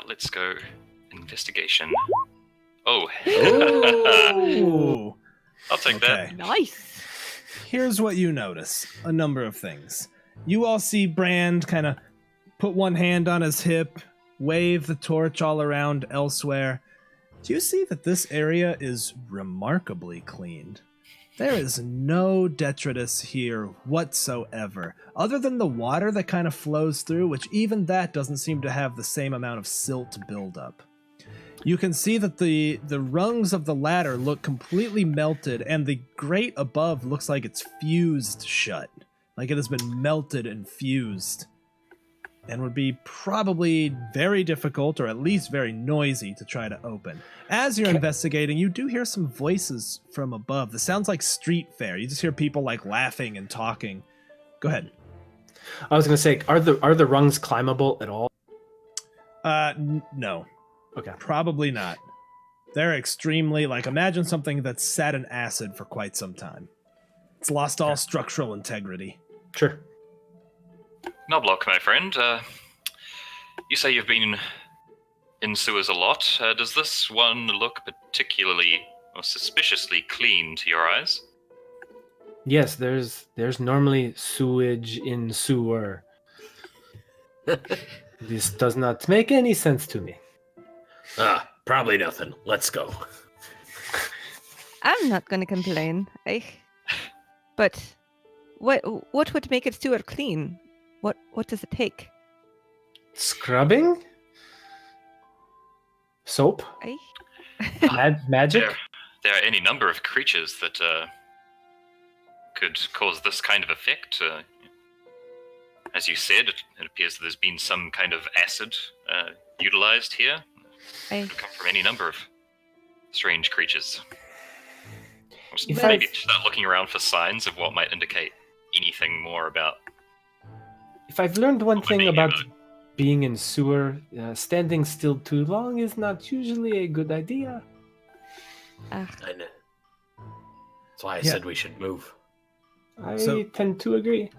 Let's go investigation. Oh. Ooh. I'll take that. Nice. Here's what you notice. A number of things. You all see Brand kind of put one hand on his hip, wave the torch all around elsewhere. Do you see that this area is remarkably cleaned? There is no detritus here whatsoever, other than the water that kind of flows through, which even that doesn't seem to have the same amount of silt buildup. You can see that the rungs of the ladder look completely melted, and the grate above looks like it's fused shut, like it has been melted and fused, and would be probably very difficult, or at least very noisy, to try to open. As you're investigating, you do hear some voices from above. This sounds like street fair. You just hear people like laughing and talking. Go ahead. I was going to say, are the rungs climbable at all? No. Okay. Probably not. They're extremely, imagine something that's sat in acid for quite some time. It's lost all structural integrity. Sure. Knobloch, my friend, you say you've been in sewers a lot. Does this one look particularly or suspiciously clean to your eyes? Yes, there's normally sewage in sewer. This does not make any sense to me. Probably nothing. Let's go. I'm not going to complain. But what would make it sewer clean? What does it take? Scrubbing? Soap? Magic? There are any number of creatures that could cause this kind of effect. As you said, it appears that there's been some kind of acid utilized here. It could come from any number of strange creatures. Maybe start looking around for signs of what might indicate anything more about. If I've learned one thing about being in sewer, standing still too long is not usually a good idea. I know. That's why I said we should move. I tend to agree.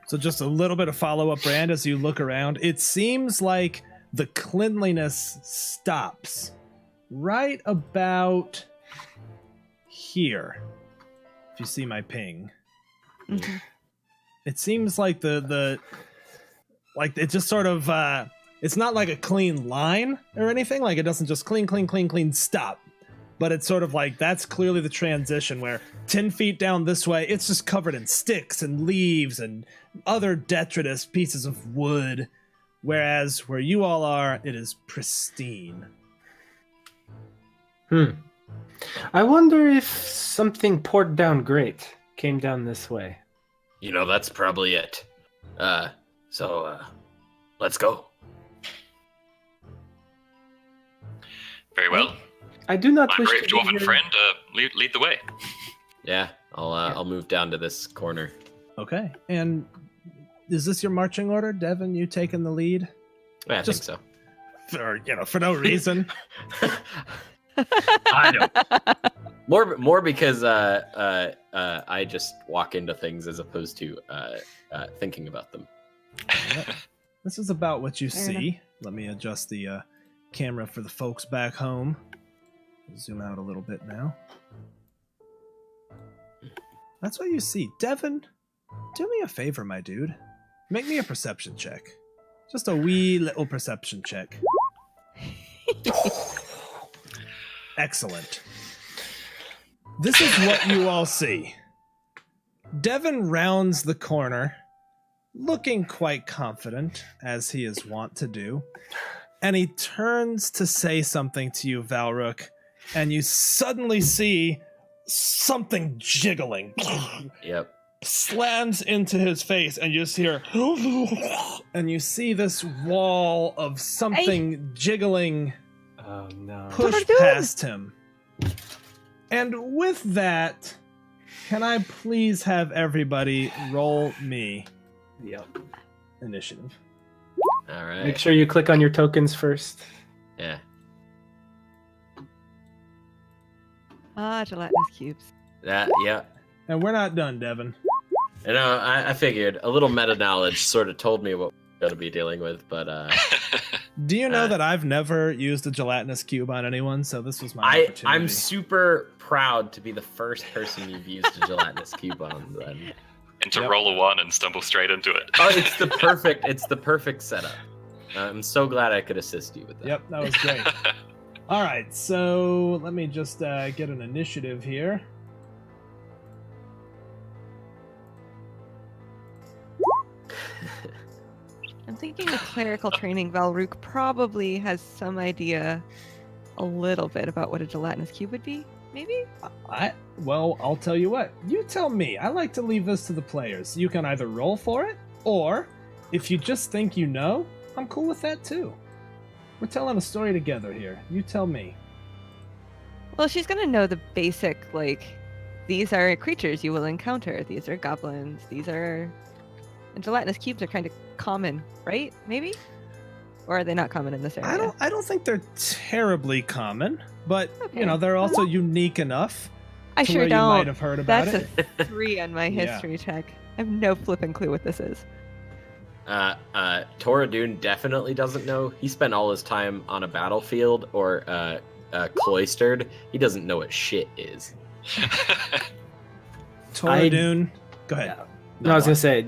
So just a little bit of follow-up, Brand, as you look around. It seems like the cleanliness stops right about here. If you see my ping. Mm-hmm. It seems like the it just sort of it's not like a clean line or anything. Like it doesn't just clean, stop. But it's sort of like that's clearly the transition where 10 feet down this way, it's just covered in sticks and leaves and other detritus pieces of wood. Whereas where you all are, it is pristine. I wonder if something poured down grate came down this way. That's probably it. So let's go. Very well. I do not My wish brave to dwarven be here. friend, lead the way. Yeah, I'll move down to this corner. Okay. And is this your marching order, Devin? You taking the lead? Yeah, I think so. For no reason. I know. More because I just walk into things as opposed to thinking about them. Yeah. This is about what you Fair see. Let me adjust the camera for the folks back home. Zoom out a little bit now. That's what you see. Devin, do me a favor, my dude. Make me a perception check. Just a wee little perception check. Excellent. This is what you all see. Devin rounds the corner, looking quite confident, as he is wont to do, and he turns to say something to you, Valrook, and you suddenly see something jiggling. Yep. Slams into his face, and you just hear, and you see this wall of something jiggling Oh no. push past him. And with that, can I please have everybody roll me? Yep. initiative. All right. Make sure you click on your tokens first. Yeah. Gelatinous cubes. Yeah. And we're not done, Devin. You know, I figured a little meta knowledge sort of told me what we're going to be dealing with, but Do you know that I've never used a gelatinous cube on anyone? So this was my opportunity. I'm super proud to be the first person you've used a gelatinous cube on. Then. And to roll a 1 and stumble straight into it. Oh, it's the perfect setup. I'm so glad I could assist you with that. Yep, that was great. All right, so let me just get an initiative here. I'm thinking with clerical training, Valrook probably has some idea a little bit about what a gelatinous cube would be. Maybe? Well, I'll tell you what. You tell me. I like to leave this to the players. You can either roll for it, or if you just think you know, I'm cool with that too. We're telling a story together here. You tell me. Well, she's gonna know the basic, like, these are creatures you will encounter. These are goblins. These are... And gelatinous cubes are kind of common, right? Maybe? Or are they not common in this area? I don't think they're terribly common, but Okay. you know, they're also unique enough I to sure where don't. you might have heard about That's it. a 3 on my Yeah. history check. I have no flipping clue what this is. Toradun definitely doesn't know. He spent all his time on a battlefield or cloistered. He doesn't know what shit is. Toradun, go ahead. No, I was gonna say,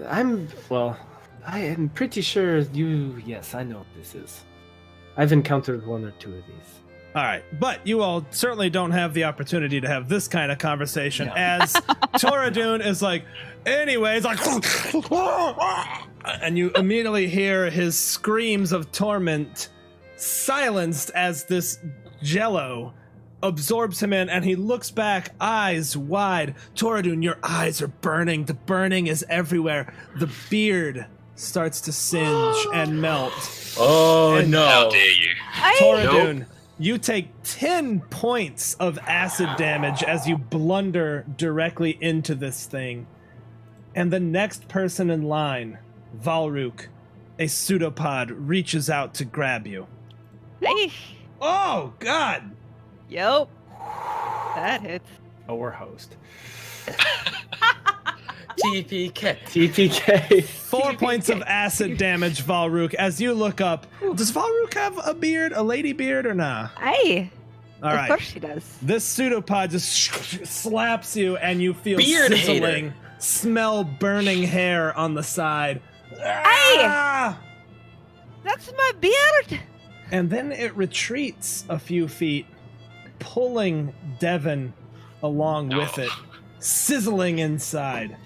I am pretty sure yes, I know what this is. I've encountered 1 or 2 of these. All right, but you all certainly don't have the opportunity to have this kind of conversation No. as Toradun is like, anyways, like, and you immediately hear his screams of torment silenced as this jello absorbs him in, and he looks back, eyes wide. Toradun, your eyes are burning. The burning is everywhere. The beard starts to singe and melt. Oh And- no! How dare you? Toradun, you take 10 points of acid damage as you blunder directly into this thing. And the next person in line, Valrook, a pseudopod, reaches out to grab you. Hey, Oh, God! yep. That hits. Our host. TPK. TPK. 4 points of acid damage, Valrook, as you look up. Does Valrook have a beard, a lady beard, or nah? Hey. All Of right. course she does. This pseudopod just slaps you, and you feel Beard sizzling, hater. smell burning hair on the side. Ah! That's my beard. And then it retreats a few feet, pulling Devin along with it, sizzling inside.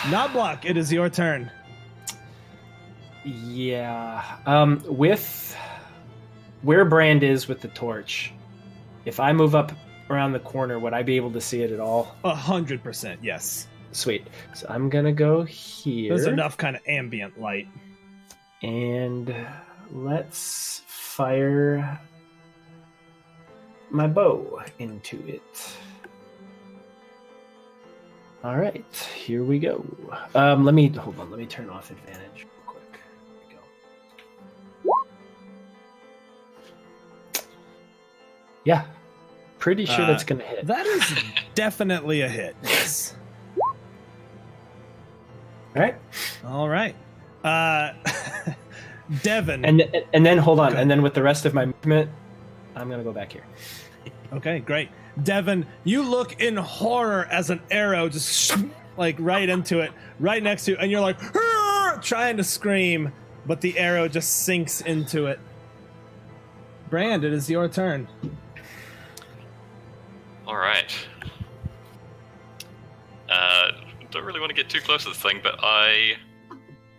Knoblock, it is your turn. Yeah. With where Brand is with the torch, if I move up around the corner, would I be able to see it at all? 100%, yes. Sweet. So I'm gonna go here. There's enough kind of ambient light. And let's fire my bow into it. All right, here we go. Let me turn off advantage real quick. Here we go. Yeah, pretty sure that's gonna hit. That is definitely a hit. Yes. All right, All right. Devin. and then hold on, and then with the rest of my movement, I'm gonna go back here. Okay, great. Devin, you look in horror as an arrow just like right into it, right next to you, and you're like "Arr!" trying to scream, but the arrow just sinks into it. Brand, it is your turn. All right. Don't really want to get too close to this thing, but I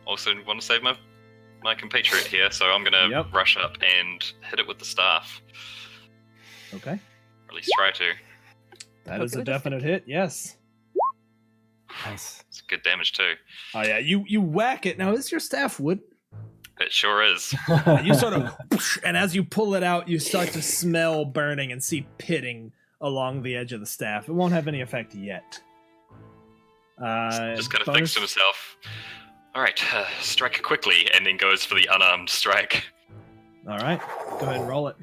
also want to save my compatriot here, so I'm going to rush up and hit it with the staff. Okay. Or at least try to. That is a definite hit, yes. Nice. It's good damage too. Oh yeah, you whack it. Now is your staff wood? It sure is. You sort of, and as you pull it out, you start to smell burning and see pitting along the edge of the staff. It won't have any effect yet. Just kind of thinks to himself, All right, strike quickly, and then goes for the unarmed strike. All right, go ahead and roll it.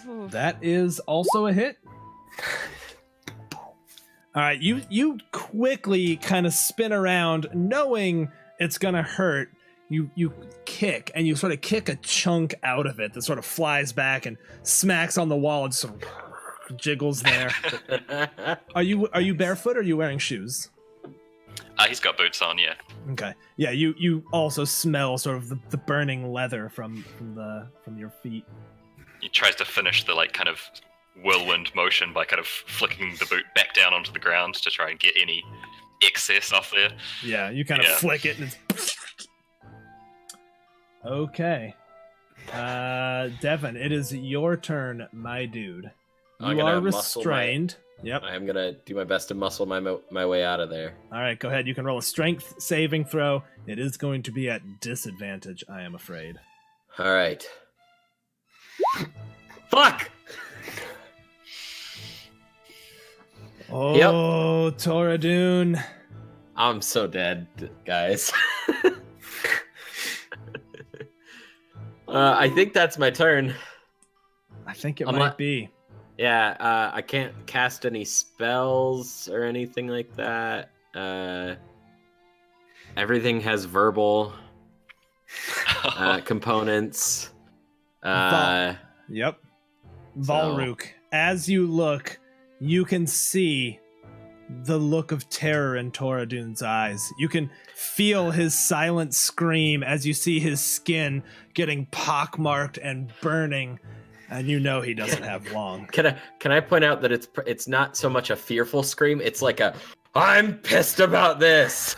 Ooh. That is also a hit. All right, you quickly kind of spin around, knowing it's gonna hurt. You kick, and you sort of kick a chunk out of it that sort of flies back and smacks on the wall and sort of jiggles there. Are you barefoot or are you wearing shoes? He's got boots on, yeah. Okay. Yeah, you also smell sort of the burning leather from your feet. He tries to finish the kind of whirlwind motion by kind of flicking the boot back down onto the ground to try and get any excess off there. Yeah, you kind of flick it and it's... Okay. Devin, it is your turn, my dude. You are restrained. Yep. I'm gonna do my best to muscle my way out of there. All right, go ahead. You can roll a strength saving throw. It is going to be at disadvantage, I am afraid. All right. Fuck! Oh, Toradun. I'm so dead, guys. I think that's my turn. I think it might be. Yeah, I can't cast any spells or anything like that. Everything has verbal components. Yep. Valruk, as you look, you can see the look of terror in Toradun's eyes. You can feel his silent scream as you see his skin getting pockmarked and burning, and you know he doesn't have long. Can I point out that it's not so much a fearful scream, it's like a I'm pissed about this.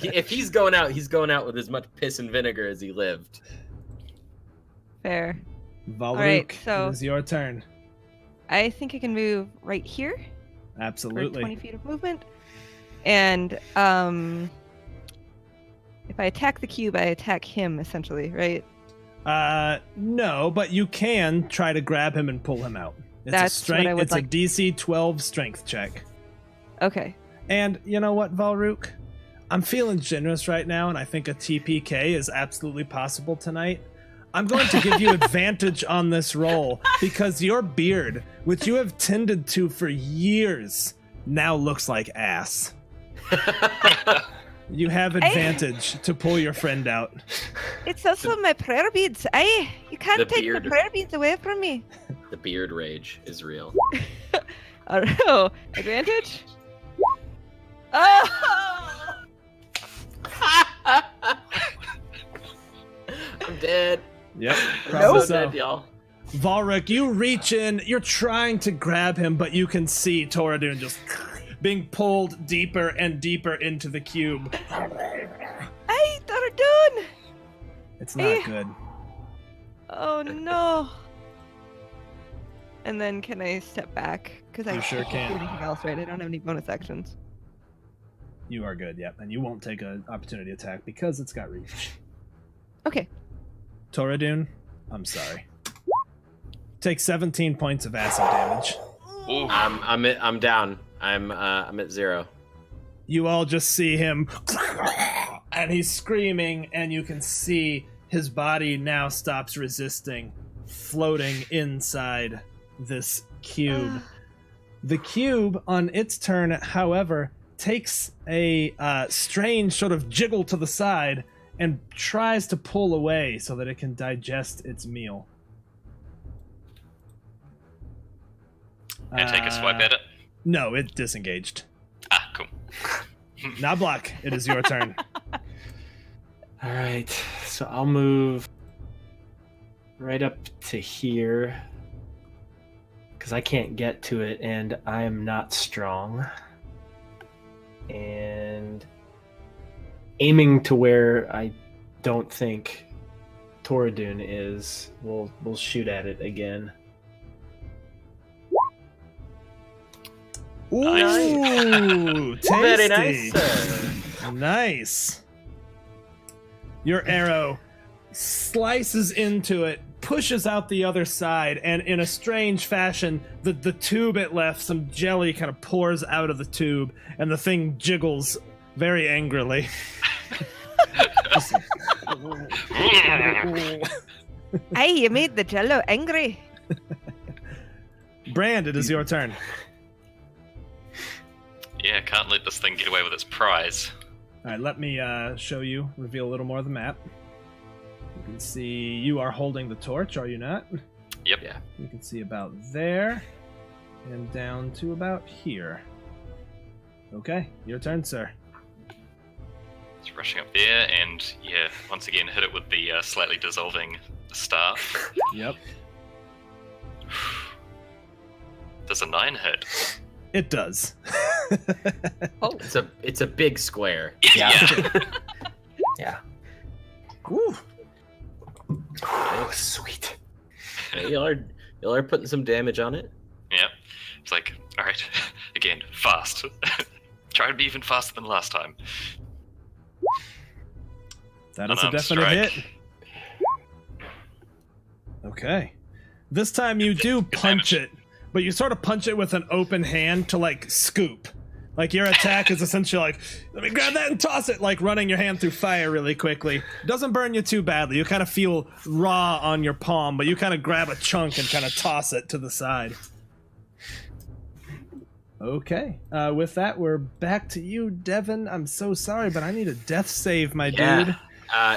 If he's going out with as much piss and vinegar as he lived. Fair. Valruk, right, so- it is your turn. I think I can move right here. Absolutely. For 20 feet of movement. And if I attack the cube, I attack him, essentially, right? No, but you can try to grab him and pull him out. It's That's a strength. what I would It's like. a DC 12 strength check. Okay. And you know what, Valruk? I'm feeling generous right now, and I think a TPK is absolutely possible tonight. I'm going to give you advantage on this roll because your beard, which you have tended to for years, now looks like ass. You have advantage to pull your friend out. It's also my prayer beads. You can't The take beard. the prayer beads away from me. The beard rage is real. Oh, advantage? Oh! I'm dead. Yep. I'm probably so so. dead, y'all. Valruk, you reach in, you're trying to grab him, but you can see Toradun just being pulled deeper and deeper into the cube. Hey, Toradun! It's not good. Oh no. And then can I step back? Because I You sure can't can. do anything else, right? I don't have any bonus actions. You are good, yep. And you won't take an opportunity attack because it's got reach. Okay. Toradun, I'm sorry. Take 17 points of acid damage. Ooh. I'm down. I'm at 0. You all just see him, and he's screaming, and you can see his body now stops resisting, floating inside this cube. The cube, on its turn, however, takes a strange sort of jiggle to the side and tries to pull away so that it can digest its meal. Can I take a swipe at it? No, it disengaged. Ah, cool. Nablock, it is your turn. All right, so I'll move right up to here because I can't get to it and I am not strong. And aiming to where I don't think Toradun is, we'll shoot at it again. Ooh, tasty. Very nice, sir. Nice. Your arrow slices into it, pushes out the other side, and in a strange fashion, the tube it left, some jelly kind of pours out of the tube, and the thing jiggles very angrily. Hey, you made the Jello angry. Brand, it is your turn. Yeah, can't let this thing get away with its prize. All right, let me reveal a little more of the map. You can see you are holding the torch, are you not? Yep. Yeah. You can see about there and down to about here. Okay, your turn, sir. It's rushing up there, and yeah, once again hit it with the slightly dissolving staff. Yep. Does a 9 hit? It does. Oh, It's a big square. Yeah. Yeah. Ooh. Oh, sweet. Yeah, y'all are putting some damage on it. Yep. It's like, all right, again, fast. Try to be even faster than last time. That is a Unarmed definite strike. hit. Okay. This time you do punch it, but you sort of punch it with an open hand to like scoop. Like your attack is essentially like, let me grab that and toss it, like running your hand through fire really quickly. Doesn't burn you too badly. You kind of feel raw on your palm, but you kind of grab a chunk and kind of toss it to the side. Okay. With that, we're back to you, Devin. I'm so sorry, but I need a death save, my dude.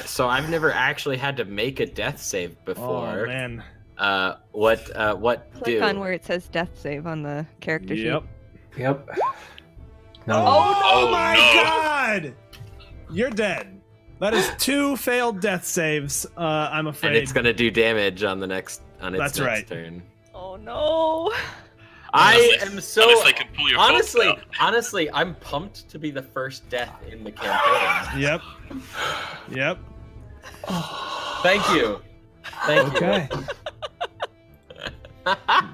So I've never actually had to make a death save before. Oh, man. What click do? on where it says death save on the character Yep. sheet. Yep. No. Oh, Oh, my no. god! You're dead. That is 2 failed death saves, I'm afraid. And it's gonna do damage on its That's next right. turn. Oh no! I am so Unless they can pull your bolts out. honestly, I'm pumped to be the first death in the campaign. Yep. Yep. Thank you. Thank Okay.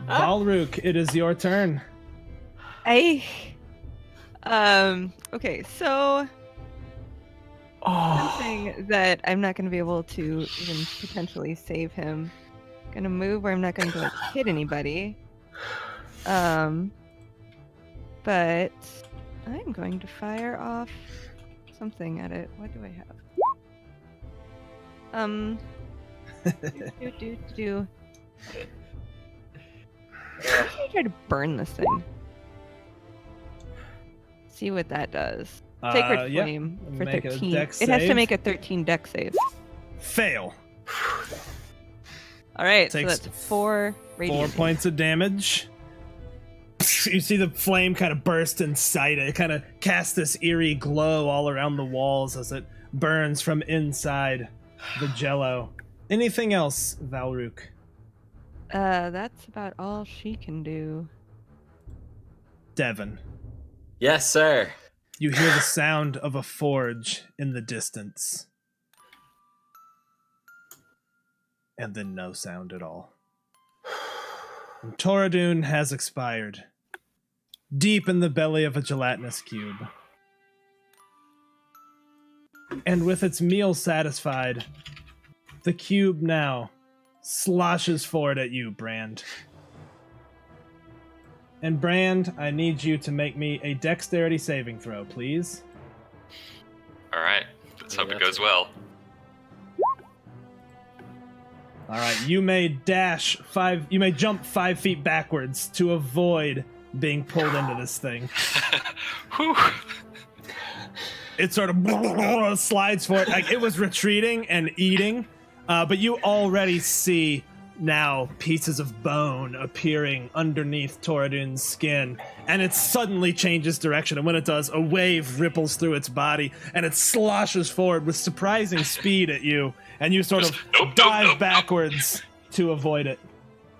Balruk, it is your turn. Okay, so something that I'm not going to be able to even potentially save him. Gonna move where I'm not going to like hit anybody. But I'm going to fire off something at it. What do I have? do. I'm gonna try to burn this thing. See what that does. Sacred Yep. Flame for Make a 13. dex It has to save. make a 13 dex save. Fail. All right, so Takes that's 4 radiant. 4 points of damage. You see the flame kind of burst in sight. It kind of casts this eerie glow all around the walls as it burns from inside the jello. Anything else, Valruk? That's about all she can do. Devin. Yes, sir. You hear the sound of a forge in the distance. And then no sound at all. And Toradun has expired. Deep in the belly of a gelatinous cube. And with its meal satisfied, the cube now sloshes forward at you, Brand. And Brand, I need you to make me a dexterity saving throw, please. All right, let's hope it goes well. All right, you may jump 5 feet backwards to avoid being pulled into this thing. Whew. It sort of slides forward, like it was retreating and eating, but you already see now pieces of bone appearing underneath Toradun's skin, and it suddenly changes direction, and when it does, a wave ripples through its body, and it sloshes forward with surprising speed at you, and you sort of dive backwards to avoid it.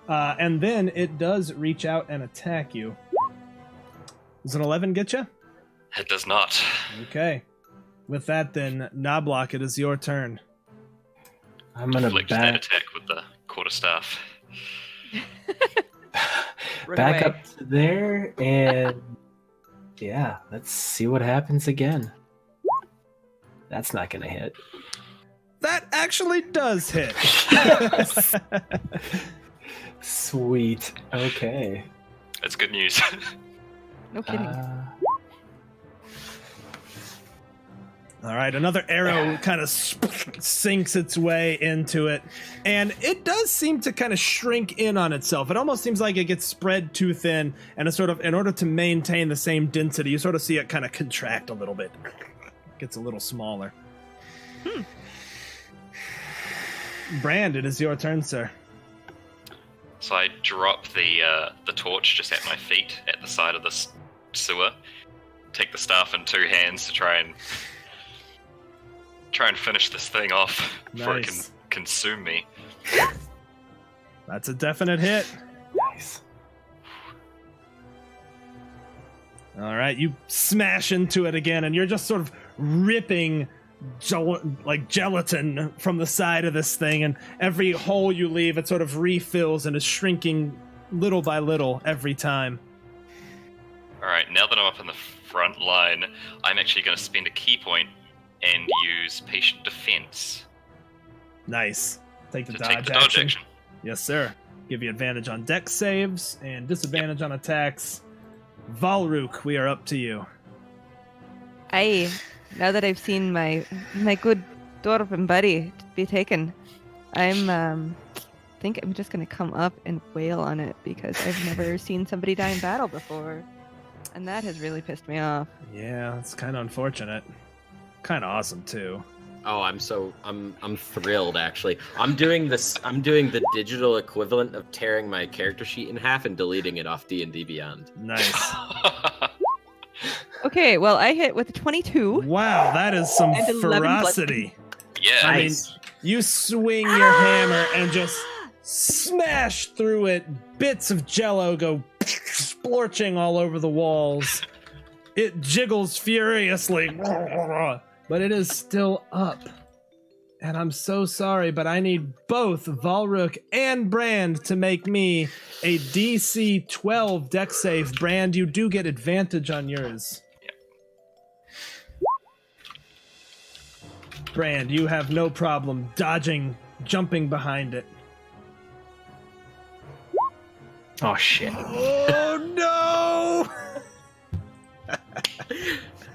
And then it does reach out and attack you. Does an 11 get you? It does not. Okay. With that, then, Knobloch, it is your turn. I'm gonna Deflect that back attack with the quarterstaff. Run back away. up to there, and yeah, let's see what happens again. That's not gonna hit. That actually does hit. Sweet. Okay. That's good news. No kidding. All right, another arrow kind of sinks its way into it, and it does seem to kind of shrink in on itself. It almost seems like it gets spread too thin, and it's sort of, in order to maintain the same density, you sort of see it kind of contract a little bit. It gets a little smaller. Brand, it is your turn, sir. So I drop the torch just at my feet at the side of this sewer. Take the staff in two hands to try and finish this thing off before it can Nice. consume me. That's a definite hit. Nice. All right, you smash into it again, and you're just sort of ripping like gelatin from the side of this thing, and every hole you leave, it sort of refills and is shrinking little by little every time. Alright, now that I'm up in the front line, I'm actually going to spend a key point and use patient defense Nice. Take the to dodge take the dodge action. action. Yes, sir. Give you advantage on dex saves and disadvantage on attacks. Valruk, we are up to you. Now that I've seen my good dwarven buddy be taken, think I'm just gonna come up and wail on it because I've never seen somebody die in battle before, and that has really pissed me off. Yeah, it's kind of unfortunate. Kind of awesome too. Oh, I'm thrilled actually. I'm doing the digital equivalent of tearing my character sheet in half and deleting it off D&D Beyond. Nice. Okay, well I hit with a 22. Wow, that is some And 11 ferocity. Yeah. I mean, Nice. you swing your hammer and just smash through it. Bits of jello go splorching all over the walls. It jiggles furiously, but it is still up. And I'm so sorry, but I need both Valruk and Brand to make me a DC 12 dex save. Brand, you do get advantage on yours. Brand, you have no problem dodging, jumping behind it. Oh shit. Oh no!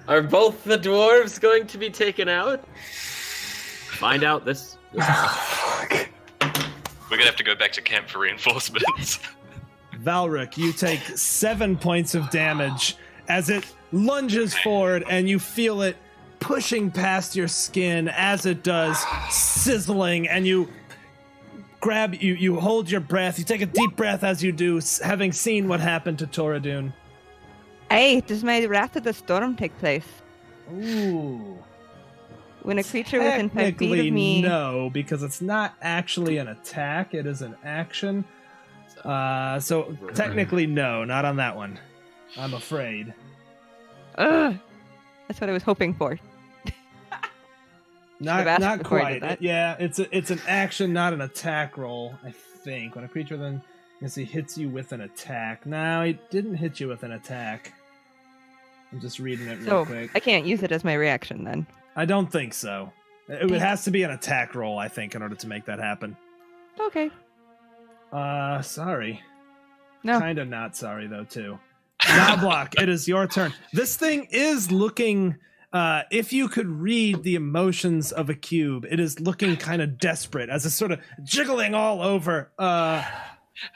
Are both the dwarves going to be taken out? Find out this. We're gonna have to go back to camp for reinforcements. Valruk, you take 7 points of damage as it lunges forward, and you feel it pushing past your skin as it does, sizzling, and you hold your breath. You take a deep breath as you do, having seen what happened to Toradun. Hey, does my Wrath of the Storm take place? Ooh. When a creature within 5 feet Technically, of me... no, because it's not actually an attack. It is an action. So technically, no, not on that one. I'm afraid. Ugh, that's what I was hoping for. Should've asked Not before I quite. did that. Yeah, it's an action, not an attack roll. I think when a creature then hits you with an attack. No, it didn't hit you with an attack. I'm just reading it real So quick. I can't use it as my reaction then. I don't think so. It has to be an attack roll, I think, in order to make that happen. Okay. Sorry. No. Kind of not sorry, though, too. Knoblock, it is your turn. This thing is looking... if you could read the emotions of a cube, it is looking kind of desperate as it's sort of jiggling all over. How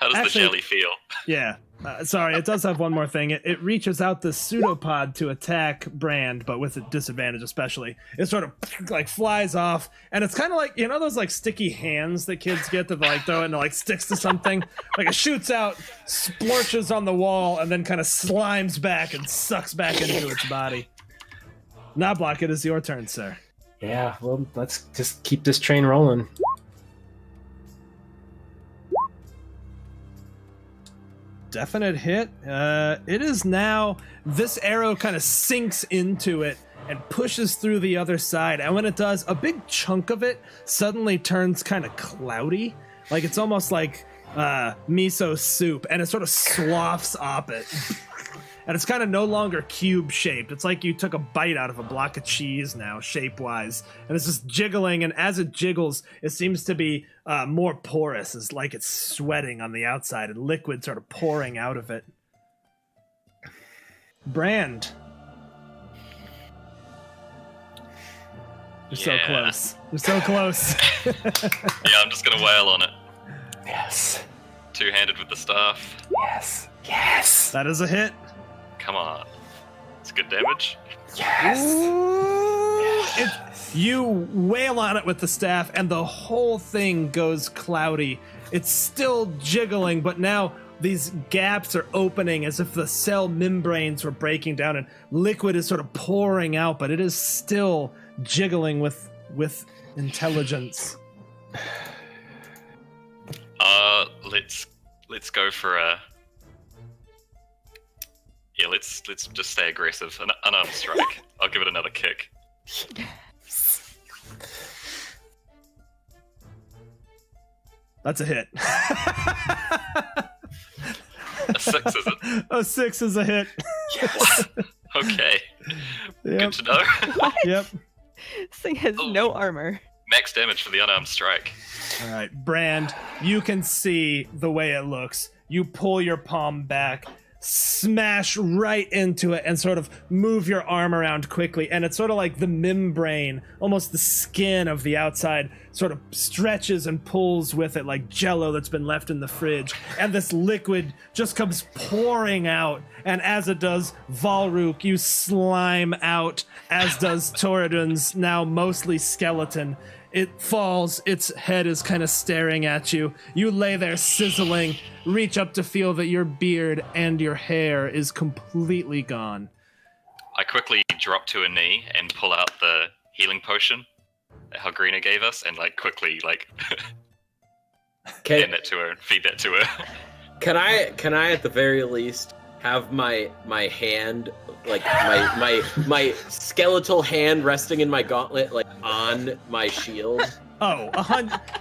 does Actually- the jelly feel? Yeah. Sorry, it does have one more thing. It reaches out the pseudopod to attack Brand, but with a disadvantage especially. It sort of like flies off, and it's kind of like, you know those like sticky hands that kids get to like throw it and it like sticks to something? Like it shoots out, splorches on the wall, and then kind of slimes back and sucks back into its body. Knoblock, it is your turn, sir. Yeah, well, let's just keep this train rolling. Definite hit. It is now, this arrow kind of sinks into it and pushes through the other side. And when it does, a big chunk of it suddenly turns kind of cloudy. Like it's almost like miso soup, and it sort of sloughs off it. And it's kind of no longer cube shaped. It's like you took a bite out of a block of cheese now, shape wise. And it's just jiggling. And as it jiggles, it seems to be more porous. It's like it's sweating on the outside and liquid sort of pouring out of it. Brand. You're so Yeah. close. You're so close. Yeah, I'm just gonna wail on it. Yes. Two-handed with the staff. Yes. Yes. That is a hit. Come on. It's good damage. Yes. You wail on it with the staff, and the whole thing goes cloudy. It's still jiggling, but now these gaps are opening as if the cell membranes were breaking down, and liquid is sort of pouring out, but it is still jiggling with intelligence. Let's go for a. Yeah, let's just stay aggressive. An unarmed strike. I'll give it another kick. That's a hit. A 6, is it? A 6 is a hit. Yes. Okay. Yep. Good to know. Yep. This thing has no armor. Max damage for the unarmed strike. All right, Brand, you can see the way it looks. You pull your palm back, smash right into it, and sort of move your arm around quickly. And it's sort of like the membrane, almost the skin of the outside, sort of stretches and pulls with it like Jell-O that's been left in the fridge. And this liquid just comes pouring out. And as it does, Valruk, you slime out, as does Toradun's now mostly skeleton. It falls, its head is kind of staring at you. You lay there sizzling, reach up to feel that your beard and your hair is completely gone. I quickly drop to a knee and pull out the healing potion that Halgrina gave us, and quickly hand that to her and feed that to her. Can I at the very least have my hand, my skeletal hand resting in my gauntlet, on my shield? Oh,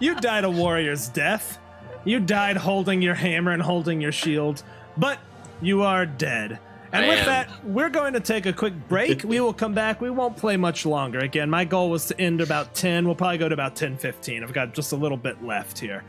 you died a warrior's death. You died holding your hammer and holding your shield, but you are dead. And with that, we're going to take a quick break. We will come back. We won't play much longer. Again, my goal was to end about 10. We'll probably go to about 10:15. I've got just a little bit left here.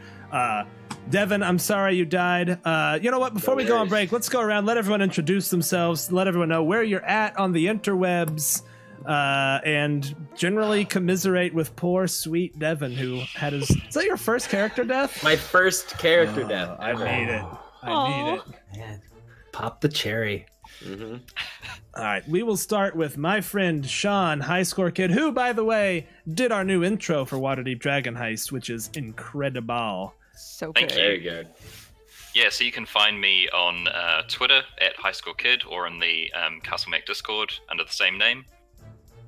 Devin, I'm sorry you died. You know what? Before we go on break, let's go around, let everyone introduce themselves, let everyone know where you're at on the interwebs, and generally commiserate with poor, sweet Devin, who had his... Is that your first character death? My first character death. I need it. I need it. Man, pop the cherry. Mm-hmm. All right, we will start with my friend Sean, High Score Kid, who, by the way, did our new intro for Waterdeep Dragon Heist, which is incredible. So Thank good. you. Very good. Yeah, so you can find me on Twitter at High Score Kid, or in the Castle Mac Discord under the same name.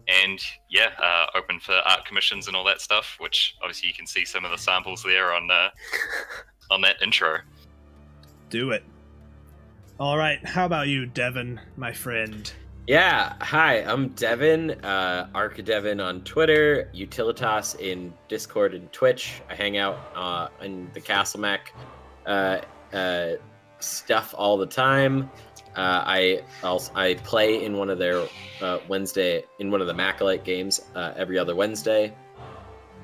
And yeah, open for art commissions and all that stuff, which obviously you can see some of the samples there on that intro. Do it. All right, how about you, Devin, my friend? Yeah, hi, I'm Devin, Arcadevin on Twitter, Utilitas in Discord and Twitch. I hang out in the Castle Mac stuff all the time. I play in one of their one of the Macalite games every other Wednesday.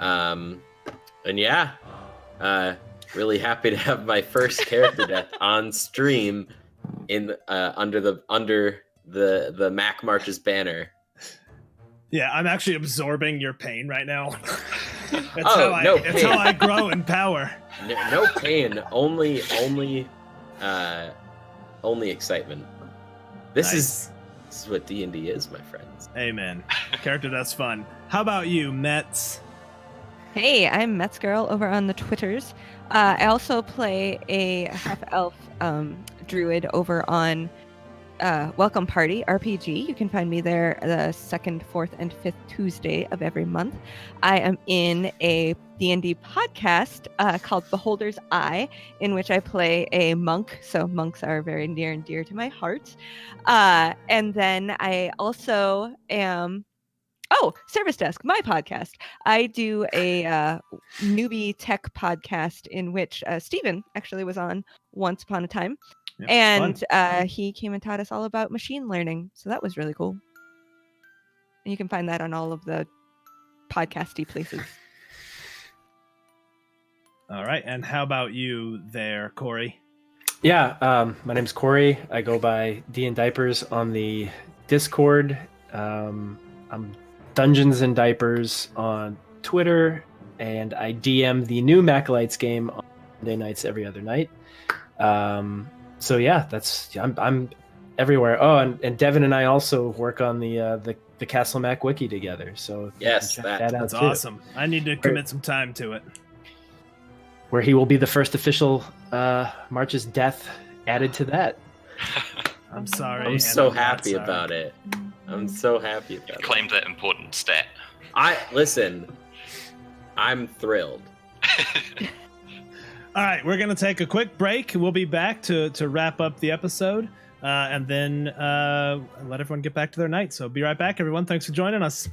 And yeah, really happy to have my first character death on stream in under the Mac Marches banner. Yeah, I'm actually absorbing your pain right now. No pain. It's how I grow in power. No pain, only excitement. This is what D&D is, my friends. Amen. Character that's fun. How about you, Mets? Hey, I'm Mets Girl over on the Twitters. I also play a half-elf druid over on Welcome Party RPG. You can find me there the 2nd, 4th, and 5th Tuesday of every month. I am in a D&D podcast called Beholder's Eye, in which I play a monk. So monks are very near and dear to my heart. And then I also am... Oh, Service Desk, my podcast. I do a newbie tech podcast in which Steven actually was on once upon a time. Yep, and he came and taught us all about machine learning. So that was really cool. And you can find that on all of the podcasty places. All right, and how about you there, Corey? Yeah, my name's Corey. I go by D and Diapers on the Discord. I'm Dungeons and Diapers on Twitter, and I DM the new Macolites game on Monday nights every other night. So yeah, I'm everywhere. Oh, and Devin and I also work on the Castle Mac wiki together. So Yes, check that out That's too. awesome. I need to commit some time to it. Where he will be the first official March's death added to that. I'm sorry. I'm and so I'm not happy sorry. about it. I'm so happy about it. Claimed that important stat. Listen, I'm thrilled. All right, we're gonna take a quick break. We'll be back to wrap up the episode, and then let everyone get back to their night. So be right back, everyone. Thanks for joining us.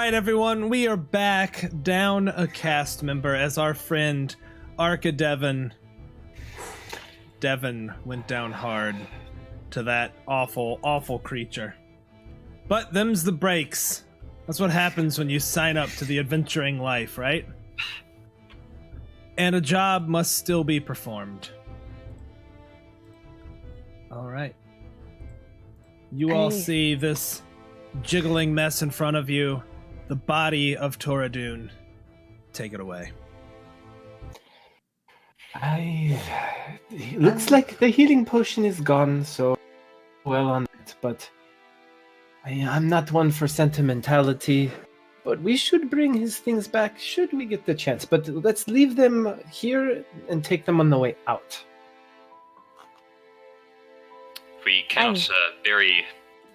right, everyone, we are back, down a cast member as our friend Arca Devon went down hard to that awful, awful creature. But them's the breaks. That's what happens when you sign up to the adventuring life, right? And a job must still be performed. All right. You all see this jiggling mess in front of you, the body of Toradun. Take it away. Looks like the healing potion is gone, so well on it, but I'm not one for sentimentality. But we should bring his things back should we get the chance. But let's leave them here and take them on the way out. If we cannot bury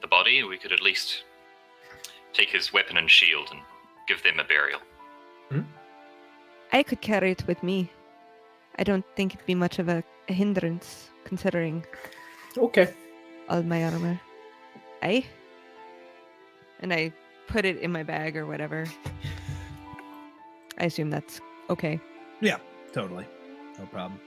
the body, we could at least take his weapon and shield and give them a burial. I could carry it with me. I don't think it'd be much of a hindrance, considering Okay. all my armor. And I put it in my bag or whatever. I assume that's okay. Yeah, totally. No problem.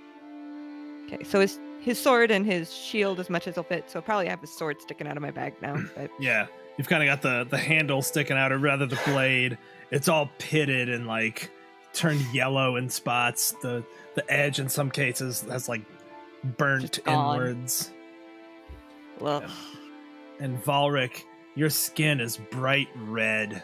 Okay, so his sword and his shield as much as will fit, so I'll probably have his sword sticking out of my bag now. But Yeah, you've kind of got the handle sticking out, or rather the blade. It's all pitted and like turned yellow in spots. The edge in some cases has like burnt Just gone. inwards. well, And Valric, your skin is bright red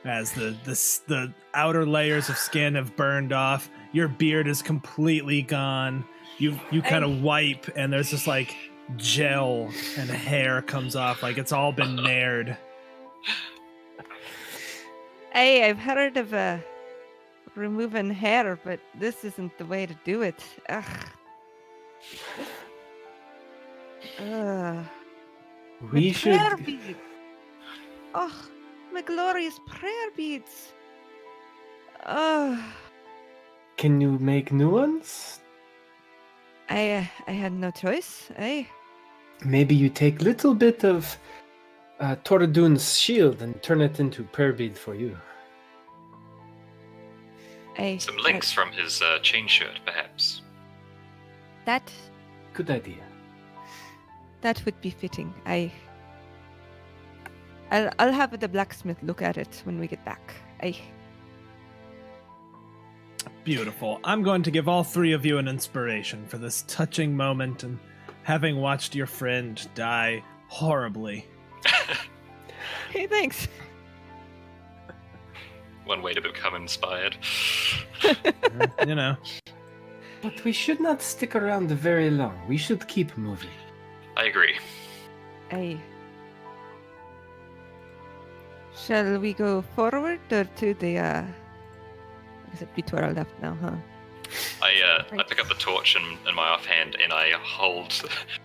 as the outer layers of skin have burned off. Your beard is completely gone. You kind of wipe, and there's just like gel and hair comes off, like it's all been nared. hey, I've heard of removing hair, but this isn't the way to do it. Ugh. We should. Prayer beads. Oh, my glorious prayer beads. Can you make new ones? I had no choice. Maybe you take little bit of Toradun's shield and turn it into prayer bead for you. Some links from his chain shirt, perhaps. That Good idea. would be fitting. I'll have the blacksmith look at it when we get back. Beautiful. I'm going to give all three of you an inspiration for this touching moment and having watched your friend die horribly. Hey, thanks. One way to become inspired. You know. But we should not stick around very long. We should keep moving. I agree. Shall we go forward or to the is it bit where I left now, huh? I pick up the torch in my offhand and I hold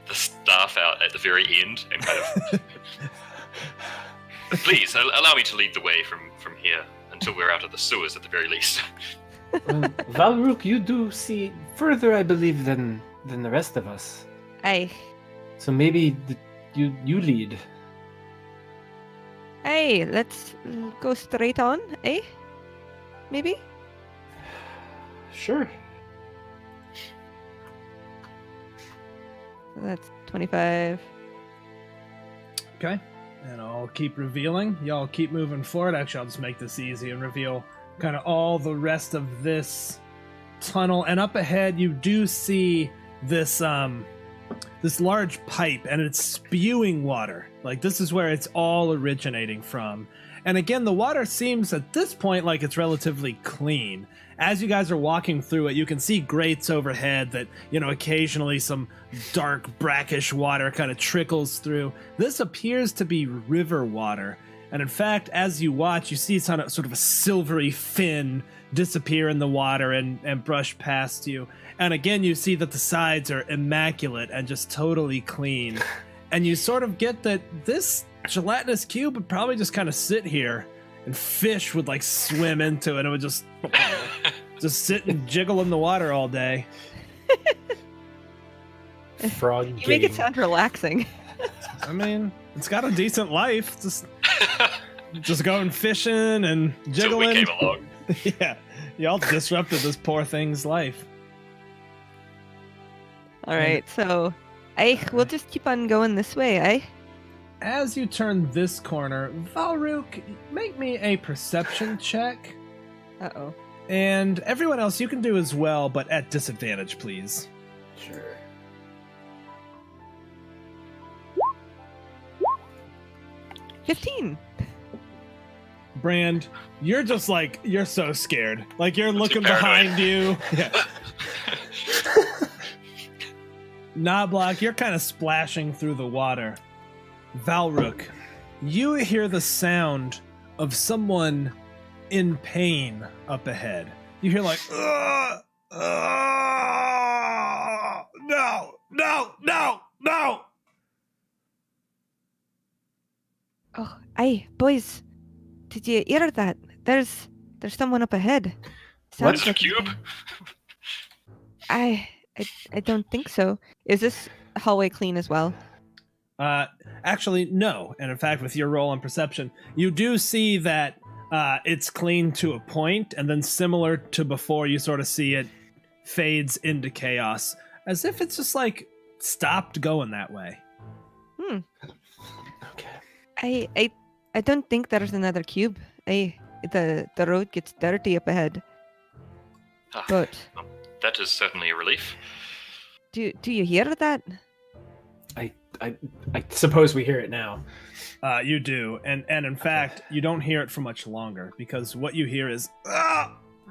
the staff out at the very end and kind of please allow me to lead the way from here until we're out of the sewers at the very least. Well, Valruk, you do see further, I believe, than the rest of us. So maybe you lead. Let's go straight on, Maybe? Sure. That's 25. Okay. And I'll keep revealing. Y'all keep moving forward. Actually, I'll just make this easy and reveal kind of all the rest of this tunnel. And up ahead, you do see this this large pipe, and it's spewing water. Like, this is where it's all originating from. And again, the water seems at this point like it's relatively clean. As you guys are walking through it, you can see grates overhead that, occasionally some dark, brackish water kind of trickles through. This appears to be river water. And in fact, as you watch, you see sort of a silvery fin disappear in the water and brush past you. And again, you see that the sides are immaculate and just totally clean. And you sort of get that this gelatinous cube would probably just kind of sit here, and fish would like swim into it, and it would just sit and jiggle in the water all day. Frog You make it sound relaxing. I mean, it's got a decent life. Just just going fishing and Till we jiggling. came along. Yeah, y'all disrupted this poor thing's life. All right, so we'll just keep on going this way, As you turn this corner, Valruk, make me a perception check. Uh-oh. And everyone else, you can do as well, but at disadvantage, please. Sure. $15. Brand, you're just like, you're so scared. Like, you're looking paranoid. behind you. Yeah. Knoblock, you're kind of splashing through the water. Valruk, you hear the sound of someone in pain up ahead. You hear like, no, no, no, no. Oh, boys, did you hear that? There's someone up ahead. What's Sounds the like- cube? I don't think so. Is this hallway clean as well? Actually, no. And in fact, with your roll on perception, you do see that it's clean to a point, and then similar to before, you sort of see it fades into chaos, as if it's just like stopped going that way. Okay. I don't think there's another cube. The road gets dirty up ahead. Ah, But that is certainly a relief. do you hear that? I suppose we hear it now. You do, and in fact, you don't hear it for much longer, because what you hear is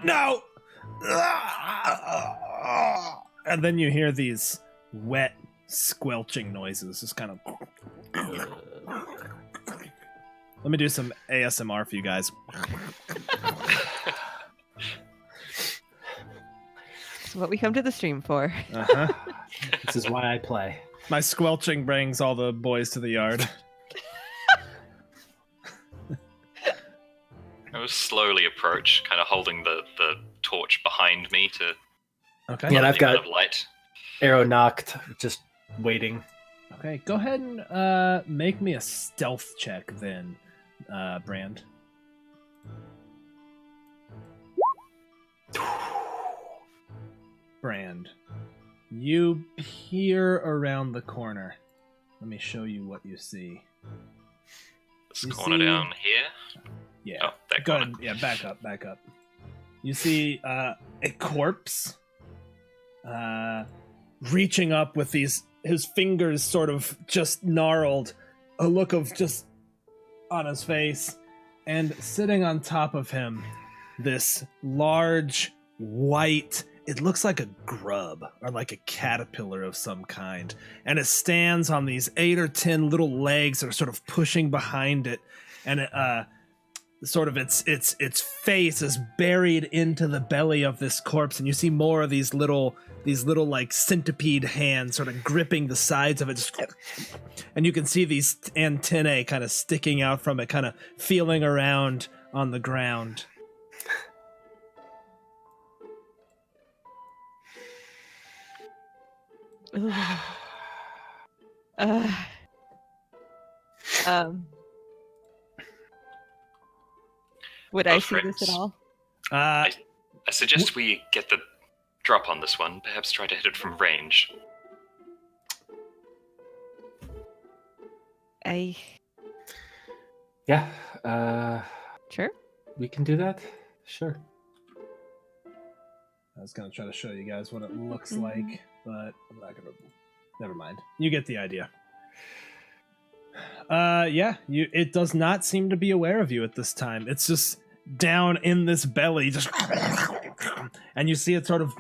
no, and then you hear these wet, squelching noises, just kind of. Let me do some ASMR for you guys. That's what we come to the stream for. Uh-huh. This is why I play. My squelching brings all the boys to the yard. I will slowly approach, kind of holding the torch behind me to Okay. Yeah, and I've the amount got of light. arrow knocked, just waiting. Okay, go ahead and make me a stealth check then, Brand. Brand, you peer around the corner. Let me show you what you see. This You corner see- down here. Yeah. Oh, that Go corner. ahead. Yeah, back up. You see a corpse reaching up with his fingers sort of just gnarled, a look of just on his face, and sitting on top of him, this large white, it looks like a grub or like a caterpillar of some kind, and it stands on these 8 or 10 little legs that are sort of pushing behind it, and it sort of its face is buried into the belly of this corpse, and you see more of these little like centipede hands sort of gripping the sides of it, just, and you can see these antennae kind of sticking out from it, kind of feeling around on the ground. Ooh. Uh, um, would I Oh, see this at friends. all? I suggest we get the drop on this one. Perhaps try to hit it from range. Yeah, Sure. we can do that. Sure. I was gonna try to show you guys what it looks like, but I'm not gonna. Never mind. You get the idea. Yeah, it does not seem to be aware of you at this time. It's just down in this belly, just, and you see it sort of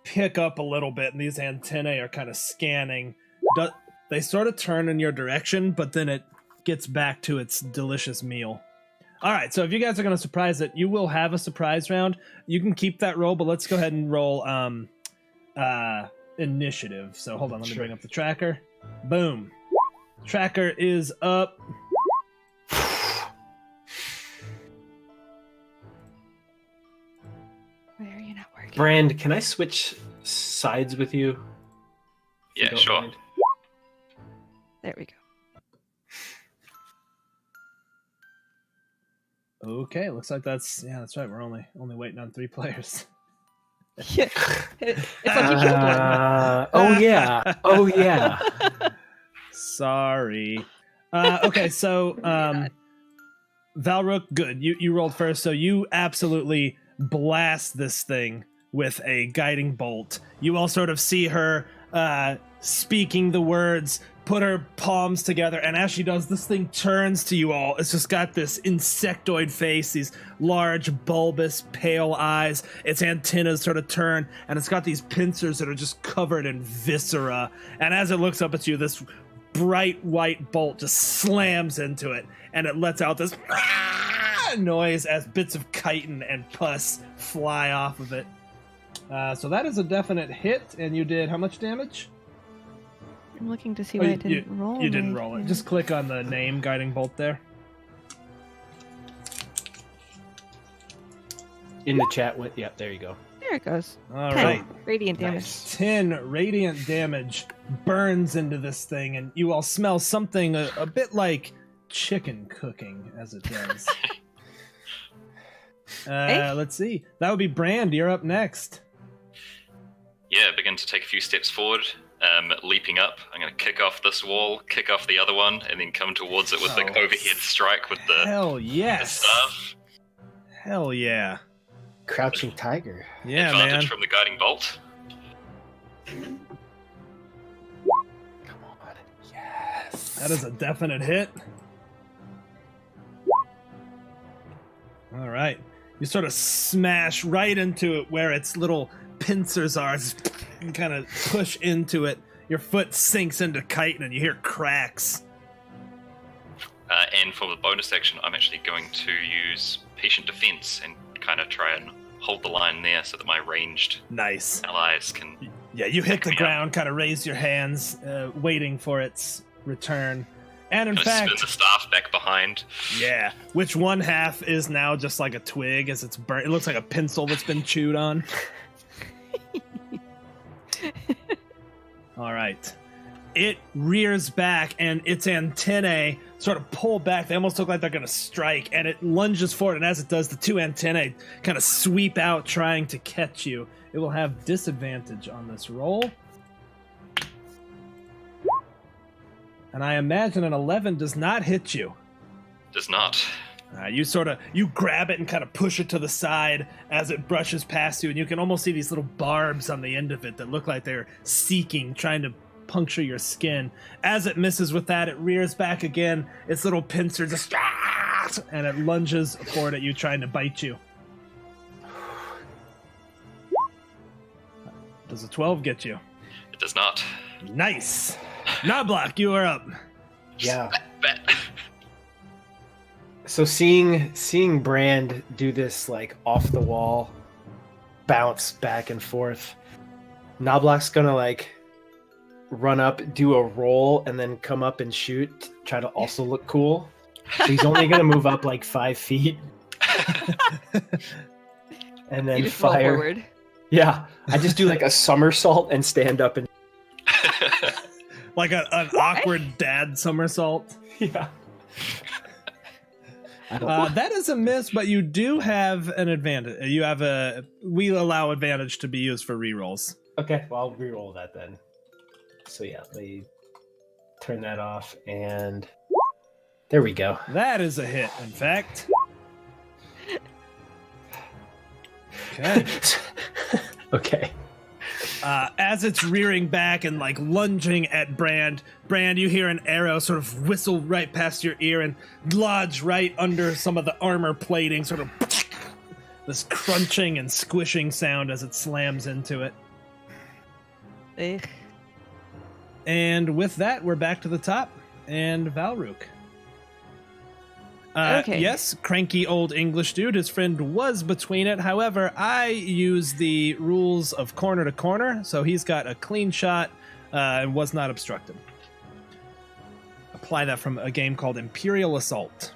pick up a little bit, and these antennae are kind of scanning. They sort of turn in your direction, but then it gets back to its delicious meal. All right, so if you guys are going to surprise it, you will have a surprise round. You can keep that roll, but let's go ahead and roll initiative. So hold on, let me bring up the tracker. Boom. Tracker is up. Why are you not working? Brand, can I switch sides with you? If you Yeah, don't sure. mind? There we go. Okay, looks like that's right. We're only waiting on 3 players. Yeah. It's like you killed one. Oh yeah. Sorry. Okay, so Valrook, good. You rolled first, so you absolutely blast this thing with a guiding bolt. You all sort of see her speaking the words, put her palms together, and as she does, this thing turns to you all. It's just got this insectoid face, these large, bulbous, pale eyes. Its antennas sort of turn, and it's got these pincers that are just covered in viscera. And as it looks up at you, this bright white bolt just slams into it, and it lets out this noise as bits of chitin and pus fly off of it. So that is a definite hit, and you did how much damage? I'm looking to see why I didn't roll. You didn't roll it. Just click on the name guiding bolt there. In the chat with, yep, there you go. There it goes. All 10 right. radiant damage. Nice. 10 radiant damage burns into this thing, and you all smell something a bit like chicken cooking as it does. Let's see. That would be Brand. You're up next. Yeah, begin to take a few steps forward, leaping up. I'm going to kick off this wall, kick off the other one, and then come towards it with the overhead strike with the Hell yes. staff. Hell yeah. Crouching tiger. Yeah, Advantage man. from the guiding bolt. Come on. Yes. That is a definite hit. All right. You sort of smash right into it where its little pincers are and kind of push into it. Your foot sinks into chitin and you hear cracks. And for the bonus action, I'm actually going to use patient defense and kind of try and hold the line there so that my ranged Nice. allies can... Yeah, you hit the me up. ground, kind of raise your hands, waiting for its return. And in Kind of spin fact, the staff back behind. yeah, which one half is now just like a twig as it's burnt. It looks like a pencil that's been chewed on. All right. It rears back and its antennae sort of pull back. They almost look like they're going to strike, and it lunges forward. And as it does, the 2 antennae kind of sweep out, trying to catch you. It will have disadvantage on this roll. And I imagine an 11 does not hit you. Does not. You grab it and kind of push it to the side as it brushes past you, and you can almost see these little barbs on the end of it that look like they're trying to puncture your skin. As it misses with that, it rears back again, its little pincer just, and it lunges forward at you, trying to bite you. Does a 12 get you? It does not. Nice. Knoblock, you are up. Yeah. Bet. So seeing Brand do this like off the wall bounce back and forth, Knoblock's gonna like run up, do a roll, and then come up and shoot, try to also look cool. So he's only gonna move up like 5 feet. And then You just roll fire. forward. Yeah. I just do like a somersault and stand up and Like an awkward dad somersault. yeah. I don't That is a miss, but you do have an advantage. We allow advantage to be used for rerolls. Okay, well, I'll re-roll that then. So yeah, let me turn that off, and there we go. That is a hit, in fact. Okay. Okay. As it's rearing back and like lunging at Brand, you hear an arrow sort of whistle right past your ear and lodge right under some of the armor plating, sort of this crunching and squishing sound as it slams into it. Ugh. And with that, we're back to the top, and Valrook. Okay. Yes, cranky old English dude. His friend was between it. However, I use the rules of corner to corner, so he's got a clean shot and was not obstructed. Apply that from a game called Imperial Assault.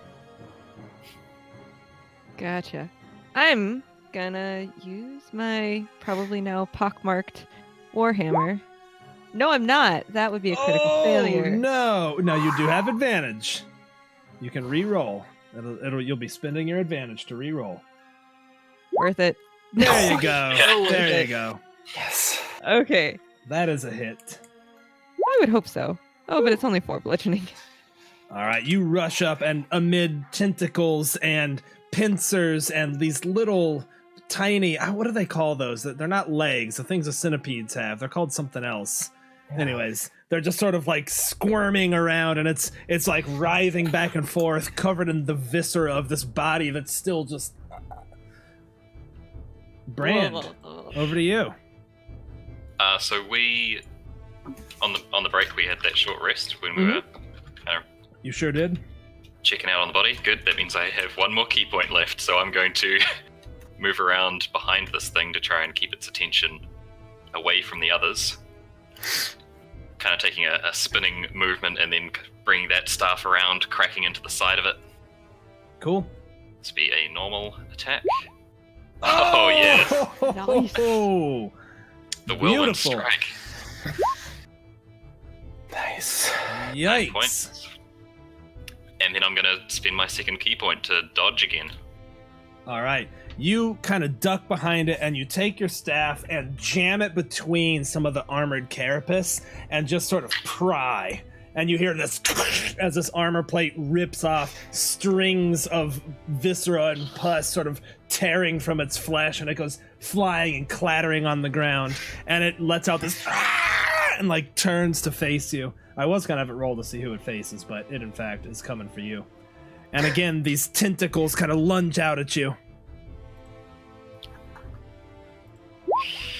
Gotcha. I'm gonna use my probably now pockmarked Warhammer. No, I'm not. That would be a critical failure. No, you do have advantage. You can re-roll. You'll be spending your advantage to re-roll. Worth it. There you go. There you go. Yes. Okay. That is a hit. I would hope so. Oh, but it's only 4 bludgeoning. All right, you rush up, and amid tentacles and pincers and these little tiny, what do they call those? They're not legs, the things the centipedes have. They're called something else. Anyways, they're just sort of like squirming around, and it's like writhing back and forth, covered in the viscera of this body that's still just... Brand, over to you. So we, on the break, we had that short rest when we were kind of You sure did. checking out on the body. Good, that means I have one more key point left, so I'm going to move around behind this thing to try and keep its attention away from the others. Kind of taking a spinning movement and then bringing that staff around, cracking into the side of it. Cool. This will be a normal attack. Oh, yeah. Nice. Oh, The whirlwind beautiful. strike. Nice. 9 Yikes. points. And then I'm going to spend my second key point to dodge again. All right. You kind of duck behind it, and you take your staff and jam it between some of the armored carapace and just sort of pry. And you hear this as this armor plate rips off, strings of viscera and pus sort of tearing from its flesh, and it goes flying and clattering on the ground. And it lets out this and like turns to face you. I was going to have it roll to see who it faces, but it in fact is coming for you. And again, these tentacles kind of lunge out at you.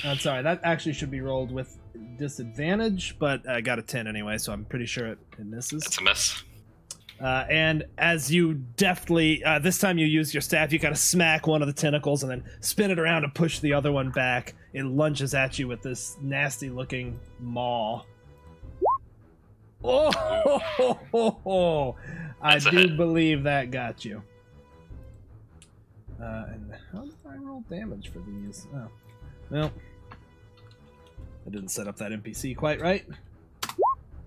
I'm sorry, that actually should be rolled with disadvantage, but I got a 10 anyway, so I'm pretty sure it misses. It's a miss. And as you deftly, this time you use your staff, you kind of smack one of the tentacles and then spin it around to push the other one back. It lunges at you with this nasty-looking maw. Oh, I That's a do hit. believe that got you. And how did I roll damage for these? Oh, well, I didn't set up that NPC quite right.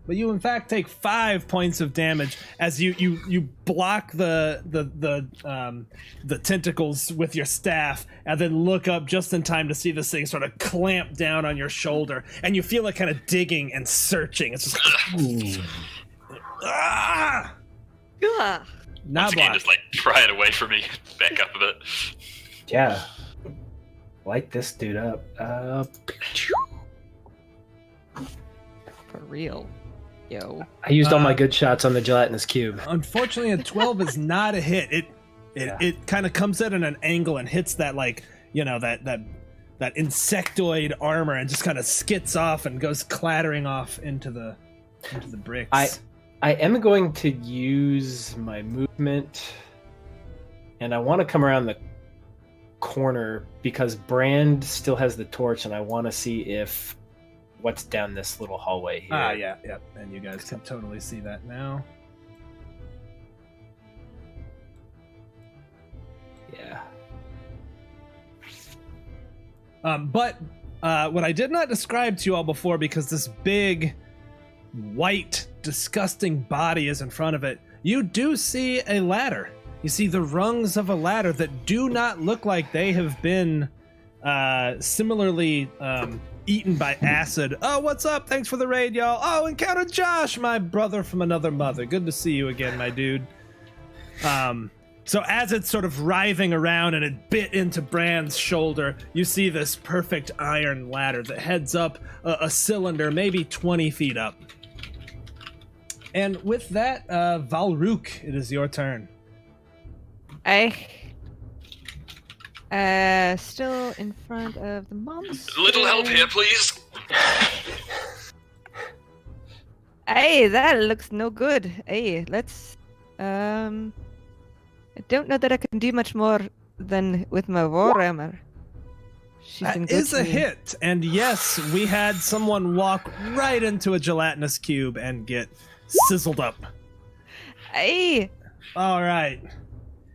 But you in fact take 5 points of damage as you block the tentacles with your staff, and then look up just in time to see this thing sort of clamp down on your shoulder, and you feel it kind of digging and searching. It's just ah! Ugh. Not Once again, blocked. just like pry it away from me, back up a bit. Yeah. Light this dude up. For real. Yo. I used all my good shots on the gelatinous cube. Unfortunately, a 12 is not a hit. It kind of comes at an angle and hits that, like, you know, that insectoid armor, and just kind of skits off and goes clattering off into the bricks. I am going to use my movement, and I want to come around the corner because Brand still has the torch, and I want to see if what's down this little hallway here. Yeah, and you guys can totally see that now. Yeah. But what I did not describe to you all before, because this big, white, disgusting body is in front of it, you do see a ladder. You see the rungs of a ladder that do not look like they have been similarly eaten by acid. Oh, what's up? Thanks for the raid, y'all. Oh, encountered Josh, my brother from another mother. Good to see you again, my dude. So as it's sort of writhing around and it bit into Brand's shoulder, you see this perfect iron ladder that heads up a cylinder, maybe 20 feet up. And with that, Valrook, it is your turn. Still in front of the monster. A little help here, please. Hey, that looks no good. Hey, let's. I don't know that I can do much more than with my warhammer. That is a hit, and yes, we had someone walk right into a gelatinous cube and get sizzled up. Hey, All right.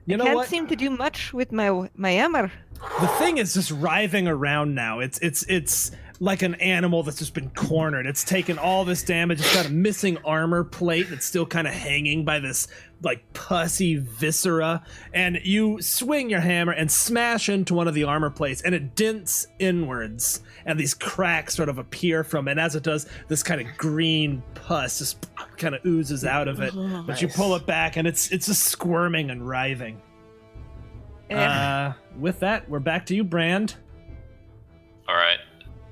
You know can't what? seem to do much with my hammer. The thing is just writhing around now. It's like an animal that's just been cornered. It's taken all this damage. It's got a missing armor plate that's still kind of hanging by this like pussy viscera, and you swing your hammer and smash into one of the armor plates, and it dents inwards, and these cracks sort of appear from it. And as it does, this kind of green pus just kind of oozes out of it. But you pull it back, and it's just squirming and writhing. With that, we're back to you, Brand. All right.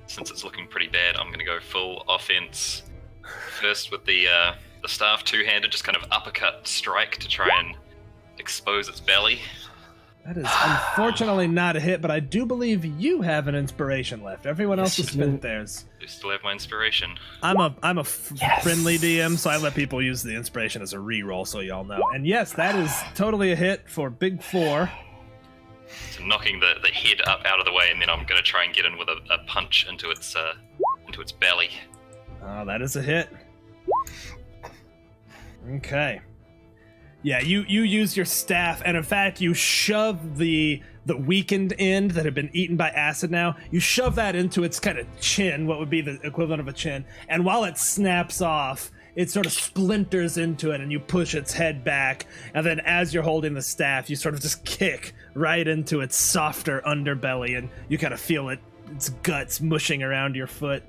Since it's looking pretty bad, I'm going to go full offense. First with the staff two-handed, just kind of uppercut strike to try and expose its belly. That is unfortunately not a hit, but I do believe you have an inspiration left. Everyone else has spent theirs. I still have my inspiration. I'm a friendly DM, so I let people use the inspiration as a reroll, so y'all know. And yes, that is totally a hit for Big 4. So knocking the head up out of the way, and then I'm going to try and get in with a punch into its belly. Oh, that is a hit. Okay. Yeah, you use your staff, and in fact, you shove the weakened end that had been eaten by acid now, you shove that into its kind of chin, what would be the equivalent of a chin, and while it snaps off, it sort of splinters into it, and you push its head back, and then as you're holding the staff, you sort of just kick right into its softer underbelly, and you kind of feel its guts mushing around your foot.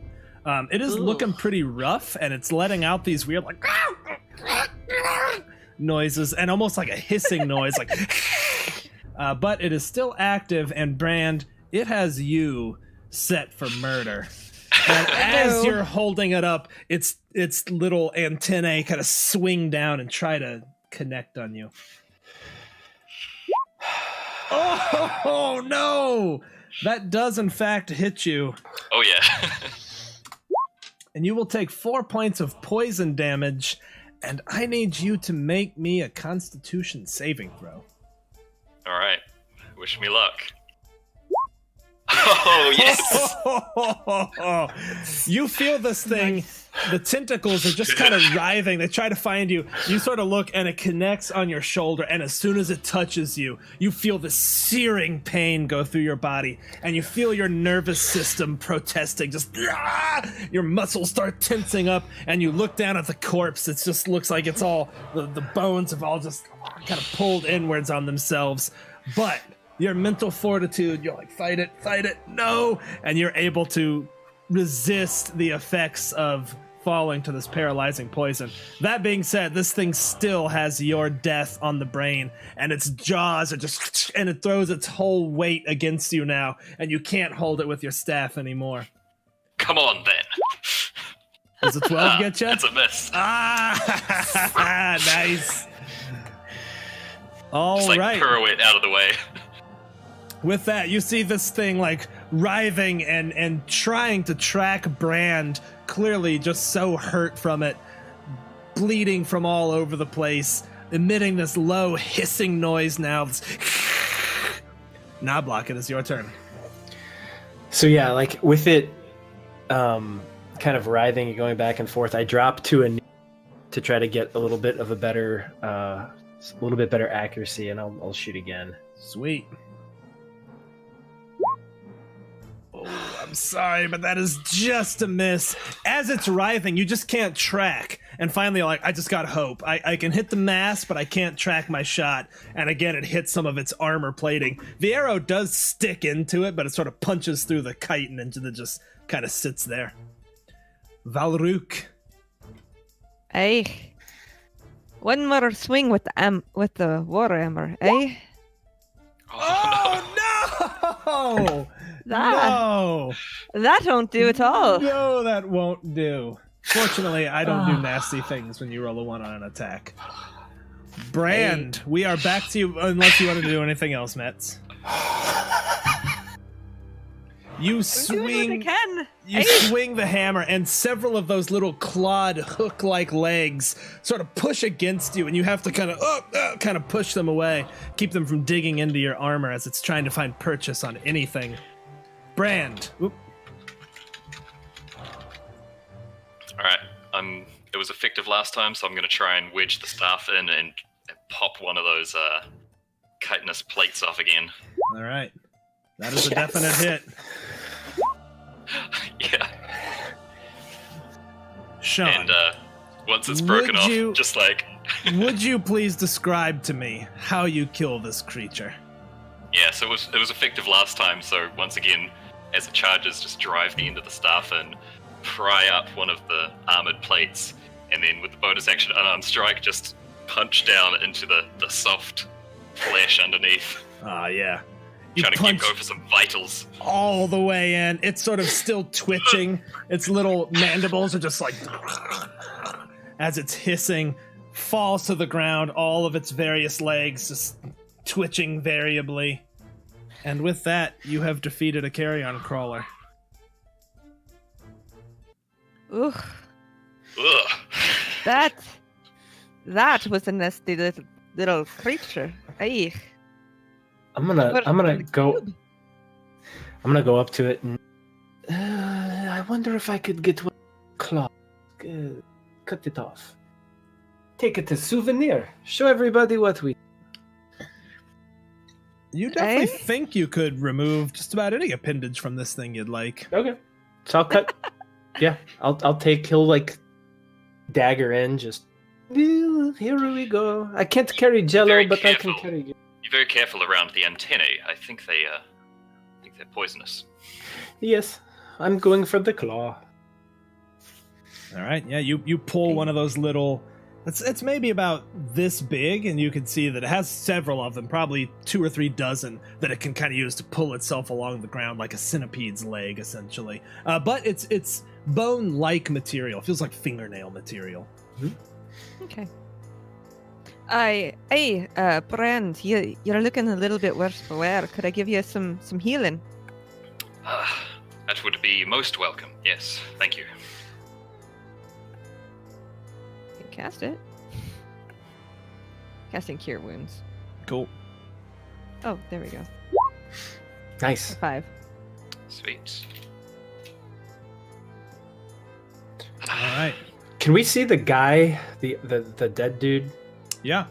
It is looking pretty rough, and it's letting out these weird, like, noises, and almost like a hissing noise, like, but it is still active, and Brand, it has you set for murder. And as you're holding it up, its little antennae kind of swing down and try to connect on you. Oh no! That does in fact hit you. Oh yeah. And you will take 4 points of poison damage, and I need you to make me a Constitution saving throw. All right. Wish me luck. Oh, yes! You feel this thing, the tentacles are just kind of writhing. They try to find you. You sort of look, and it connects on your shoulder, and as soon as it touches you, you feel the searing pain go through your body, and you feel your nervous system protesting. Just your muscles start tensing up, and you look down at the corpse. It just looks like it's all, the bones have all just kind of pulled inwards on themselves. But your mental fortitude, you're like, fight it, no! And you're able to resist the effects of falling to this paralyzing poison. That being said, this thing still has your death on the brain, and its jaws are just, and it throws its whole weight against you now, and you can't hold it with your staff anymore. Come on, then. Does a 12 get you? It's a miss. Nice. All just like right. pirouette out of the way. With that, you see this thing like writhing and trying to track Brand, clearly just so hurt from it, bleeding from all over the place, emitting this low hissing noise now. Knoblock, it is your turn. So yeah, like with it kind of writhing and going back and forth, I drop to a knee to try to get a little bit of a better accuracy, and I'll shoot again. Sweet. Oh, I'm sorry, but that is just a miss. As it's writhing, you just can't track. And finally, like, I just got hope. I can hit the mass, but I can't track my shot. And again, it hits some of its armor plating. The arrow does stick into it, but it sort of punches through the kite and into the just kind of sits there. Valruk. Hey. One more swing with the warhammer, eh? Oh no! That No! won't do at all. No, that won't do. Fortunately, I don't do nasty things when you roll a 1 on an attack. Brand, we are back to you unless you want to do anything else, Mets. You swing the hammer, and several of those little clawed hook-like legs sort of push against you, and you have to kind of push them away, keep them from digging into your armor as it's trying to find purchase on anything. Brand. Oop. All right. It was effective last time, so I'm going to try and wedge the staff in and pop one of those chitinous plates off again. All right. That is a definite hit. Yeah. Sean, And once it's broken would off, you- just like... would you please describe to me how you kill this creature? Yeah, so it was effective last time, so once again, as it charges, just drive the end of the staff in, pry up one of the armored plates, and then with the bonus action unarmed strike, just punch down into the soft flesh underneath. Yeah. You Trying to punch go for some vitals. all the way in. It's sort of still twitching. Its little mandibles are just like... As it's hissing, falls to the ground, all of its various legs just twitching variably. And with that, you have defeated a carrion crawler. Ugh. Ugh. That was a nasty little creature. Ay. I'm gonna go up to it and I wonder if I could get one claw. Cut it off. Take it as souvenir. Show everybody what we. You definitely think you could remove just about any appendage from this thing you'd like. Okay. So I'll cut. Yeah, I'll take. He'll like dagger in. Just here we go. I can't carry Jello, Very but careful. I can carry you. Be very careful around the antennae. I think they're poisonous. Yes, I'm going for the claw. All right, yeah, you pull one of those little... It's maybe about this big, and you can see that it has several of them, probably 2 or 3 dozen, that it can kind of use to pull itself along the ground like a centipede's leg, essentially. But it's bone-like material. It feels like fingernail material. Okay. Brand, you're looking a little bit worse for wear. Could I give you some healing? That would be most welcome. Yes, thank you. You can cast it. Casting Cure Wounds. Cool. Oh, there we go. Nice. 5. Sweet. All right. Can we see the guy, the dead dude? Yeah.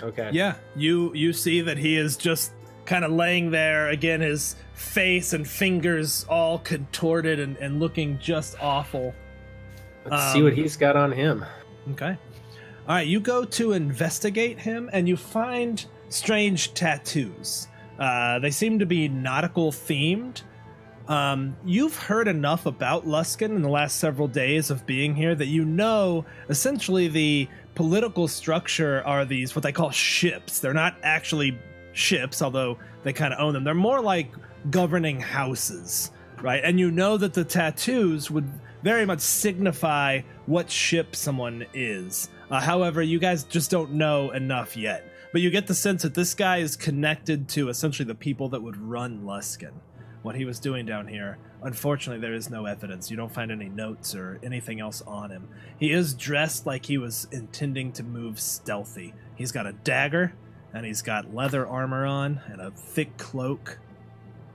Okay. Yeah, you see that he is just kind of laying there, again, his face and fingers all contorted and looking just awful. Let's see what he's got on him. Okay. All right, you go to investigate him, and you find strange tattoos. They seem to be nautical themed. You've heard enough about Luskan in the last several days of being here that you know essentially the political structure are these what they call ships. They're not actually ships, although they kind of own them. They're more like governing houses, right? And you know that the tattoos would very much signify what ship someone is. However, you guys just don't know enough yet. But you get the sense that this guy is connected to essentially the people that would run Luskan. What he was doing down here. Unfortunately, there is no evidence. You don't find any notes or anything else on him. He is dressed like he was intending to move stealthy. He's got a dagger, and he's got leather armor on, and a thick cloak,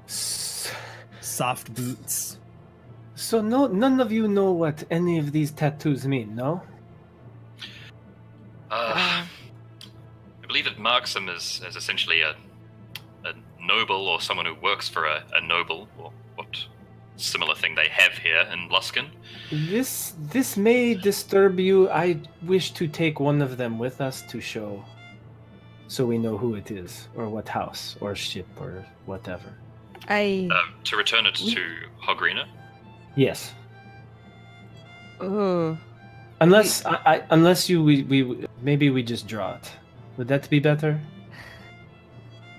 soft boots. So none of you know what any of these tattoos mean, no? I believe it marks him as essentially a noble or someone who works for a noble, or what similar thing they have here in Luskan. This may disturb you. I wish to take one of them with us to show, so we know who it is, or what house, or ship, or whatever. To return it to Hogrina? Yes. Oh. Unless we maybe we just draw it. Would that be better?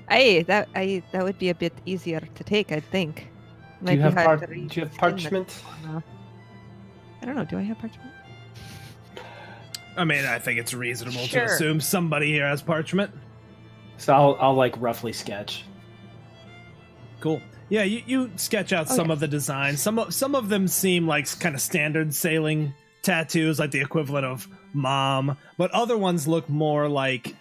That would be a bit easier to take, I think. Do you have parchment? I don't know. Do I have parchment? I mean, I think it's reasonable to Sure. assume somebody here has parchment. So I'll like roughly sketch. Cool. Yeah, you sketch out some Okay. of the designs. Some of them seem like kind of standard sailing tattoos, like the equivalent of mom, but other ones look more like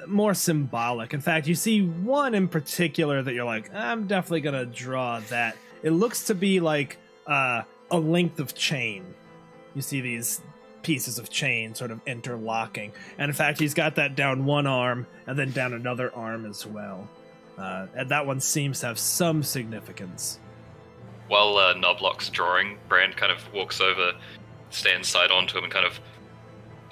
more symbolic. In fact, you see one in particular that you're like, I'm definitely gonna draw that. It looks to be like a length of chain. You see these pieces of chain sort of interlocking, and in fact, he's got that down one arm and then down another arm as well. And that one seems to have some significance. While Knobloch's drawing, Brand kind of walks over stands side onto him and kind of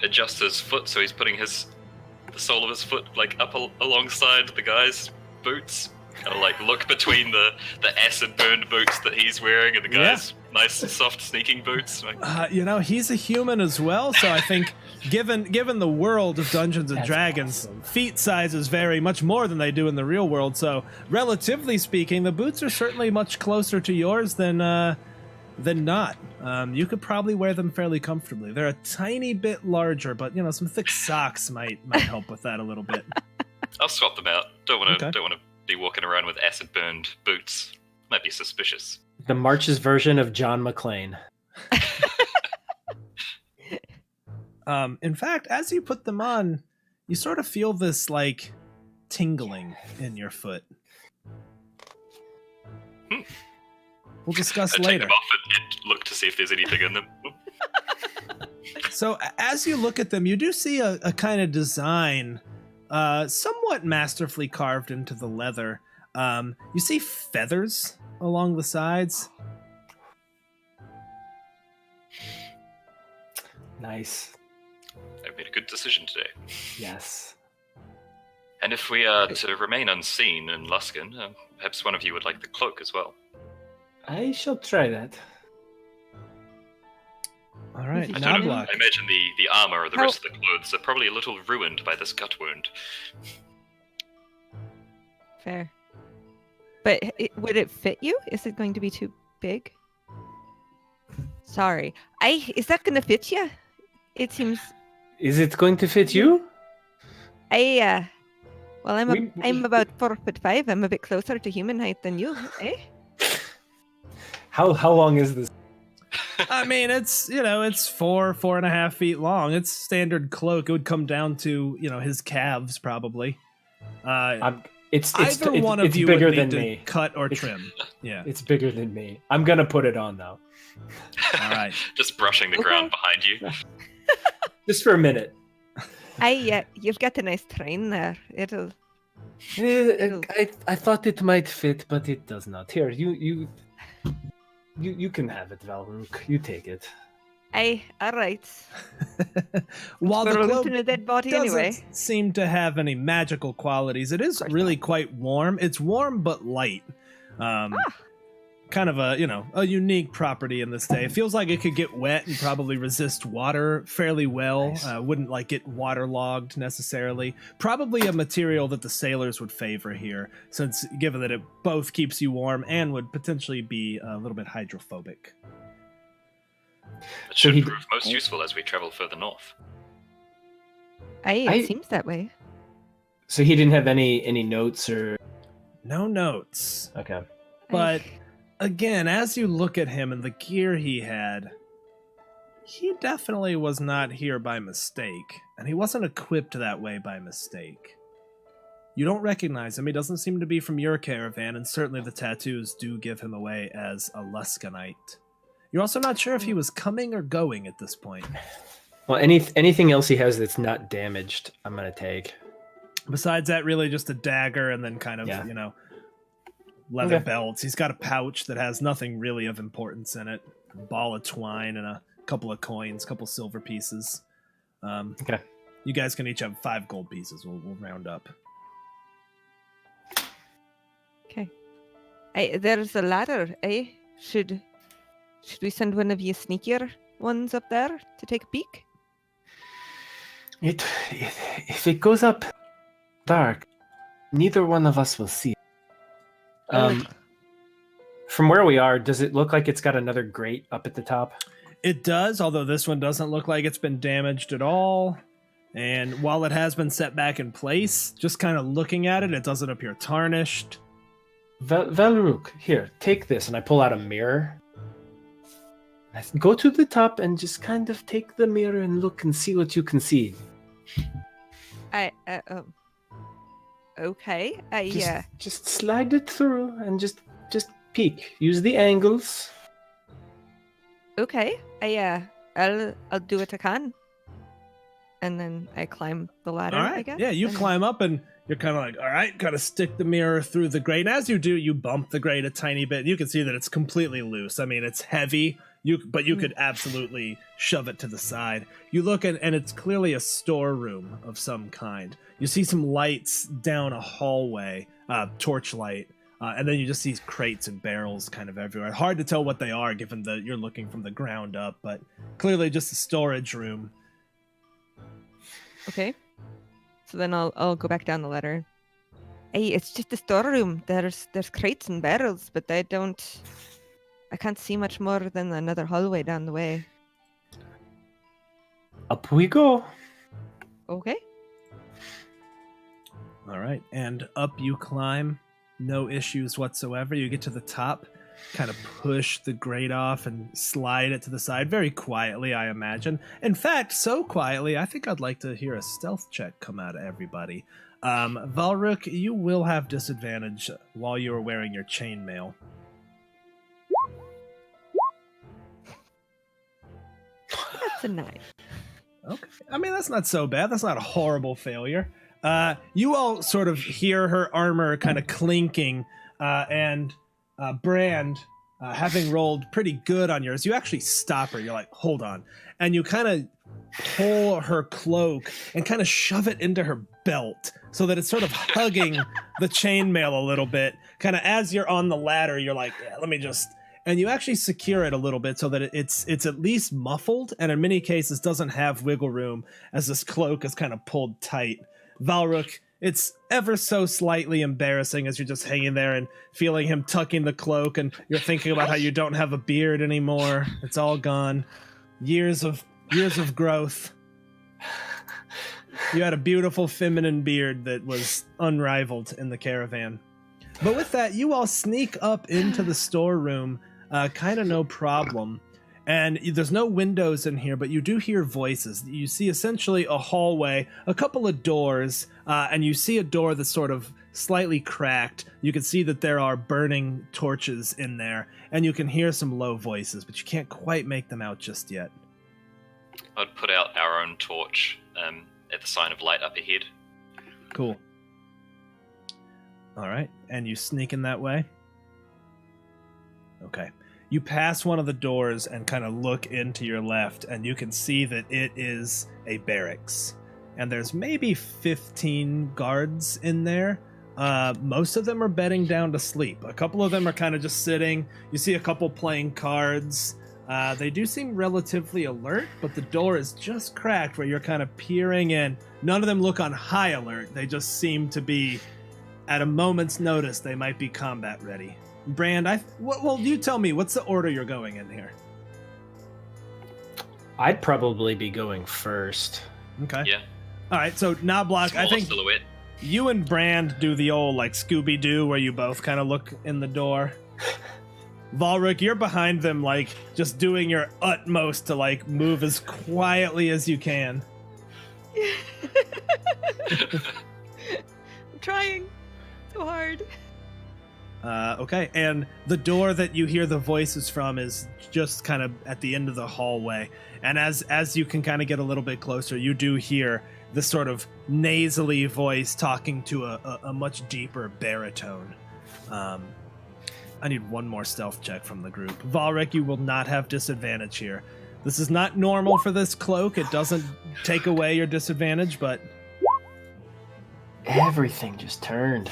adjusts his foot so he's putting the sole of his foot like up alongside the guy's boots. Kind of like look between the acid burned boots that he's wearing and the guy's nice soft sneaking boots. He's a human as well, so I think given the world of Dungeons and Dragons, feet sizes vary much more than they do in the real world. So relatively speaking, the boots are certainly much closer to yours than not. You could probably wear them fairly comfortably. They're a tiny bit larger, but some thick socks might help with that a little bit. I'll swap them out. Don't want to be walking around with acid burned boots. Might be suspicious. The March's version of John McClane. In fact, as you put them on, you sort of feel this like tingling in your foot. We'll discuss later. Take them off and look to see if there's anything in them. So as you look at them, you do see a kind of design, somewhat masterfully carved into the leather. You see feathers along the sides. Nice. I've made a good decision today. Yes. And if we are to remain unseen in Luskan, perhaps one of you would like the cloak as well. I shall try that. All right, I I Knobloch. imagine the armor or the rest of the clothes are probably a little ruined by this gut wound. Fair. But would it fit you? Is it going to be too big? Sorry. Is that going to fit you? It seems... Is it going to fit you? Well, I'm about 4'5". I'm a bit closer to human height than you, eh? How long is this? I mean, it's 4.5 feet long. It's standard cloak. It would come down to his calves probably. It's either one of you bigger would than need to me. cut or trim. Yeah, It's bigger than me. I'm gonna put it on though. all right. Just brushing the ground behind you. Just for a minute. You've got a nice train there. It'll... I thought it might fit, but it does not. Here, you can have it, Valrook. You take it. All right. While the We're cloak looting a dead body doesn't anyway. seem to have any magical qualities, it is really quite warm. It's warm but light. Kind of a unique property in this day. It feels like it could get wet and probably resist water fairly well. Nice. Wouldn't like get waterlogged necessarily. Probably a material that the sailors would favor here, since given that it both keeps you warm and would potentially be a little bit hydrophobic. It should prove most useful as we travel further north. It seems that way. So he didn't have any notes or... No notes. Okay. But again, as you look at him and the gear he had, he definitely was not here by mistake, and he wasn't equipped that way by mistake. You don't recognize him. He doesn't seem to be from your caravan, and certainly the tattoos do give him away as a Luskanite. You're also not sure if he was coming or going at this point. Well, anything else he has that's not damaged, I'm gonna take. Besides that, really just a dagger and then kind of, leather belts. He's got a pouch that has nothing really of importance in it. A ball of twine and a couple of coins, couple silver pieces. Okay. You guys can each have 5 gold pieces. We'll round up. Okay. There's a ladder, eh? Should we send one of you sneakier ones up there to take a peek? If it goes up dark, neither one of us will see it. From where we are, does it look like it's got another grate up at the top? It does, although this one doesn't look like it's been damaged at all. And while it has been set back in place, just kind of looking at it, it doesn't appear tarnished. Valrook, here, take this. And I pull out a mirror. Go to the top and just kind of take the mirror and look and see what you can see. Okay. Just slide it through and just peek. Use the angles. Okay. I'll do what I can. And then I climb the ladder, All right. I guess. Yeah, you climb up and you're kind of like, all right, got to stick the mirror through the grate. And as you do, you bump the grate a tiny bit. You can see that it's completely loose. I mean, it's heavy. You could absolutely shove it to the side. You look and it's clearly a storeroom of some kind. You see some lights down a hallway, torchlight, and then you just see crates and barrels kind of everywhere. Hard to tell what they are given that you're looking from the ground up, but clearly just a storage room. Okay. So then I'll go back down the ladder. Hey, it's just a storeroom. There's crates and barrels, but I can't see much more than another hallway down the way. Up we go. Okay. All right, and up you climb. No issues whatsoever. You get to the top, kind of push the grate off and slide it to the side very quietly, I imagine. In fact, so quietly, I think I'd like to hear a stealth check come out of everybody. Valruk, you will have disadvantage while you are wearing your chainmail. That's a 9. Okay. I mean, that's not so bad. That's not a horrible failure. You all sort of hear her armor kind of clinking, and Brand, having rolled pretty good on yours, you actually stop her. You're like, hold on. And you kind of pull her cloak and kind of shove it into her belt so that it's sort of hugging the chainmail a little bit. Kind of as you're on the ladder, you're like, yeah, let me just... And you actually secure it a little bit so that it's at least muffled, and in many cases doesn't have wiggle room as this cloak is kind of pulled tight. Valruk, it's ever so slightly embarrassing as you're just hanging there and feeling him tucking the cloak, and you're thinking about how you don't have a beard anymore. It's all gone. Years of growth. You had a beautiful feminine beard that was unrivaled in the caravan. But with that, you all sneak up into the storeroom, kind of no problem. And there's no windows in here, but you do hear voices. You see essentially a hallway, a couple of doors, and you see a door that's sort of slightly cracked. You can see that there are burning torches in there, and you can hear some low voices, but you can't quite make them out just yet. I'd put out our own torch at the sign of light up ahead. Cool. All right, and you sneak in that way? Okay. You pass one of the doors and kind of look into your left, and you can see that it is a barracks. And there's maybe 15 guards in there. Most of them are bedding down to sleep. A couple of them are kind of just sitting. You see a couple playing cards. They do seem relatively alert, but the door is just cracked where you're kind of peering in. None of them look on high alert. They just seem to be, at a moment's notice, they might be combat ready. Brand, well, you tell me, what's the order you're going in here? I'd probably be going first. Okay. Yeah. All right, so Knobloch, Smaller I think silhouette. you and Brand do the old, like, Scooby-Doo where you both kind of look in the door. Valruk, you're behind them, like, just doing your utmost to, like, move as quietly as you can. I'm trying so hard. Okay, and the door that you hear the voices from is just kind of at the end of the hallway. And as you can kind of get a little bit closer, you do hear this sort of nasally voice talking to a much deeper baritone. I need one more stealth check from the group. Valruk, you will not have disadvantage here. This is not normal for this cloak. It doesn't take away your disadvantage, but... Everything just turned.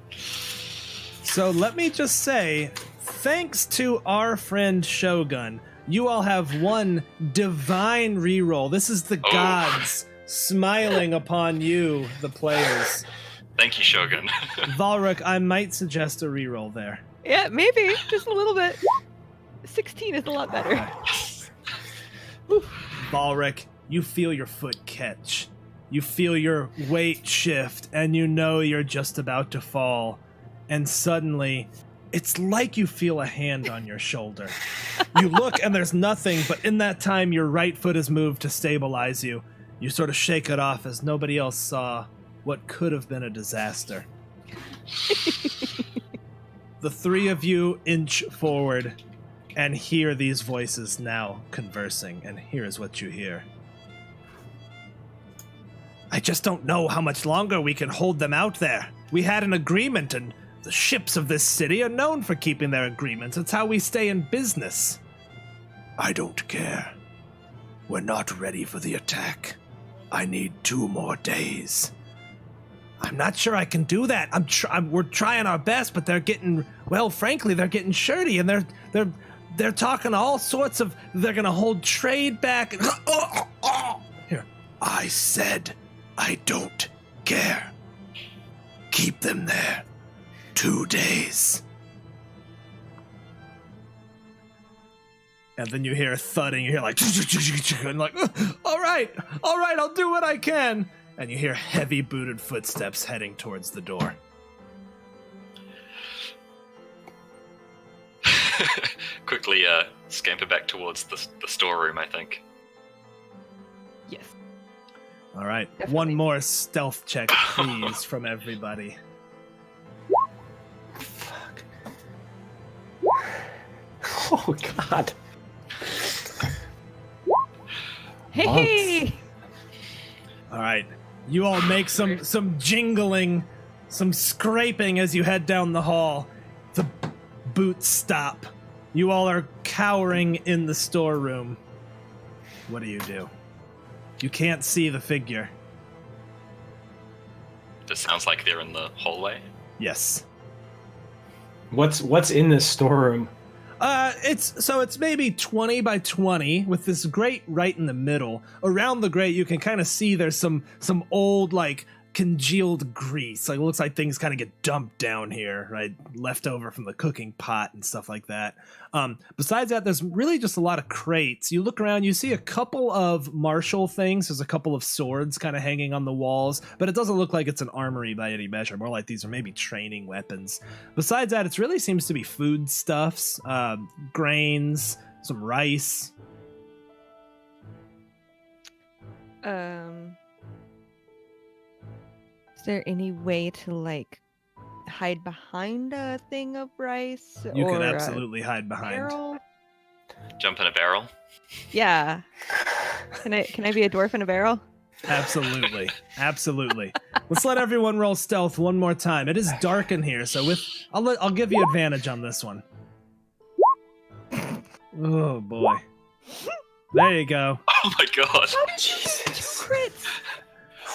So let me just say, thanks to our friend Shogun, you all have one divine reroll. This is the gods smiling upon you, the players. Thank you, Shogun. Valruk, I might suggest a reroll there. Yeah, maybe. Just a little bit. 16 is a lot better. Valruk, you feel your foot catch. You feel your weight shift, and you know you're just about to fall. And suddenly, it's like you feel a hand on your shoulder. You look and there's nothing, but in that time, your right foot is moved to stabilize you. You sort of shake it off as nobody else saw what could have been a disaster. The three of you inch forward and hear these voices now conversing, and here's what you hear. I just don't know how much longer we can hold them out there. We had an agreement, and the ships of this city are known for keeping their agreements. It's how we stay in business. I don't care. We're not ready for the attack. I need 2 more days. I'm not sure I can do that. We're trying our best, but they're getting, well, frankly, they're getting shirty, and they're talking all sorts of, they're gonna hold trade back. Here, I said I don't care. Keep them there. 2 days. And then you hear thudding, you hear like, and like, all right, I'll do what I can. And you hear heavy booted footsteps heading towards the door. Quickly scamper back towards the storeroom, I think. Yes. All right, Definitely. one more stealth check, please, from everybody. Fuck. Oh God. Hey! All right, you all make some jingling, some scraping as you head down the hall. The boots stop. You all are cowering in the storeroom. What do? You can't see the figure. This sounds like they're in the hallway. Yes. What's in this storeroom? It's maybe 20 by 20 with this grate right in the middle. Around the grate, you can kind of see there's some old, like, congealed grease. Like, it looks like things kind of get dumped down here, right? Left over from the cooking pot and stuff like that. Besides that, there's really just a lot of crates. You look around, you see a couple of martial things. There's a couple of swords kind of hanging on the walls, but it doesn't look like it's an armory by any measure. More like these are maybe training weapons. Besides that, it really seems to be foodstuffs, grains, some rice. Is there any way to, like, hide behind a thing of rice? You or could absolutely hide a behind. barrel? Jump in a barrel. Yeah. Can I be a dwarf in a barrel? Absolutely. Let's let everyone roll stealth one more time. It is dark in here, so I'll give you advantage on this one. Oh boy. There you go. Oh my god. Jesus. Crits!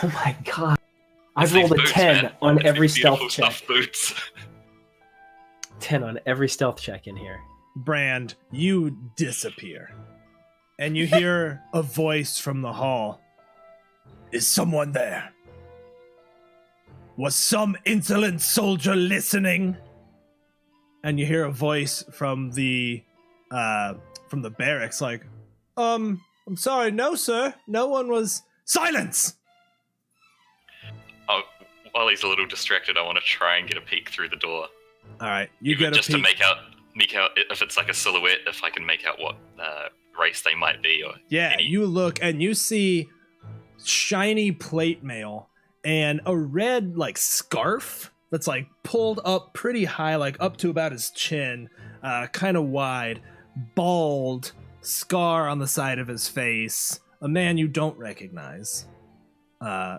Oh my God. I've These rolled a boots, 10 man. on every These beautiful stealth check. stuffed boots. 10 on every stealth check in here. Brand, you disappear. And you hear a voice from the hall. Is someone there? Was some insolent soldier listening? And you hear a voice from the barracks like, I'm sorry, no sir. No one was. Silence! Oh, while he's a little distracted, I want to try and get a peek through the door. Alright, you Even get a just peek. to make out if it's like a silhouette, if I can make out what race they might be, or Yeah, any- you look and you see shiny plate mail and a red like scarf that's like pulled up pretty high, like up to about his chin, kind of wide, bald, scar on the side of his face. A man you don't recognize.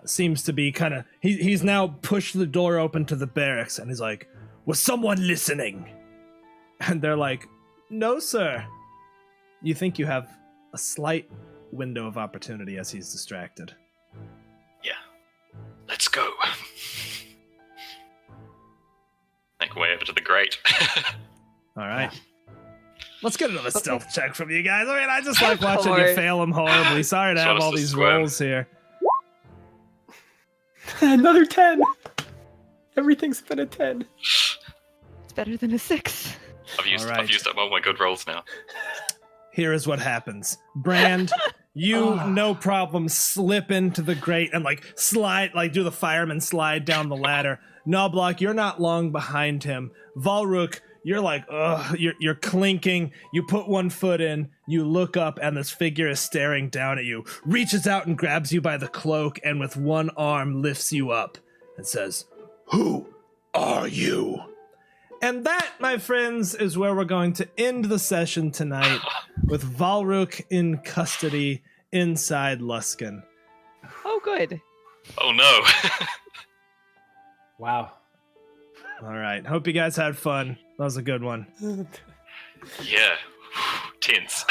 Seems to be kind of he's now pushed the door open to the barracks and he's like, was someone listening? And they're like, no sir. You think you have a slight window of opportunity as he's distracted. Yeah. Let's go. Make our way over to the grate. All right. Let's get another stealth check from you guys. I mean, I just like watching you course. fail them horribly. Sorry to Show have us all the these squirm. rolls here. Another 10. Everything's been a 10. It's better than a 6. I've All right. used up all my good rolls now. Here is what happens. Brand, you no problem slip into the grate and like slide, like do the fireman slide down the ladder. Knobloch, you're not long behind him. Valruk, you're like, ugh, you're clinking. You put one foot in, you look up, and this figure is staring down at you, reaches out and grabs you by the cloak, and with one arm lifts you up and says, "Who are you?" And that, my friends, is where we're going to end the session tonight, with Valruk in custody inside Luskan. Oh, good. Oh no. Wow. All right. Hope you guys had fun. That was a good one. Yeah. tense.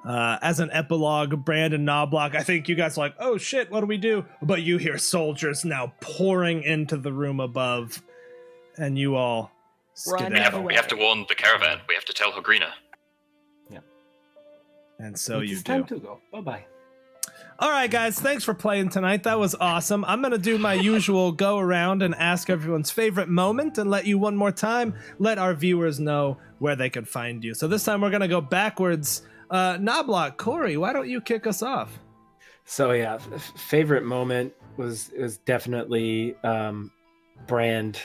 As an epilogue, Brand and Knobloch, I think you guys are like, oh shit, what do we do? But you hear soldiers now pouring into the room above, and you all Run skedaddle. We have to warn the caravan. We have to tell Hogrina. And so you it's do. time to go. Bye-bye. All right, guys, thanks for playing tonight. That was awesome. I'm going to do my usual go around and ask everyone's favorite moment and let you one more time let our viewers know where they can find you. So this time we're going to go backwards. Knobloch, Corey, why don't you kick us off? So yeah, favorite moment was definitely Brand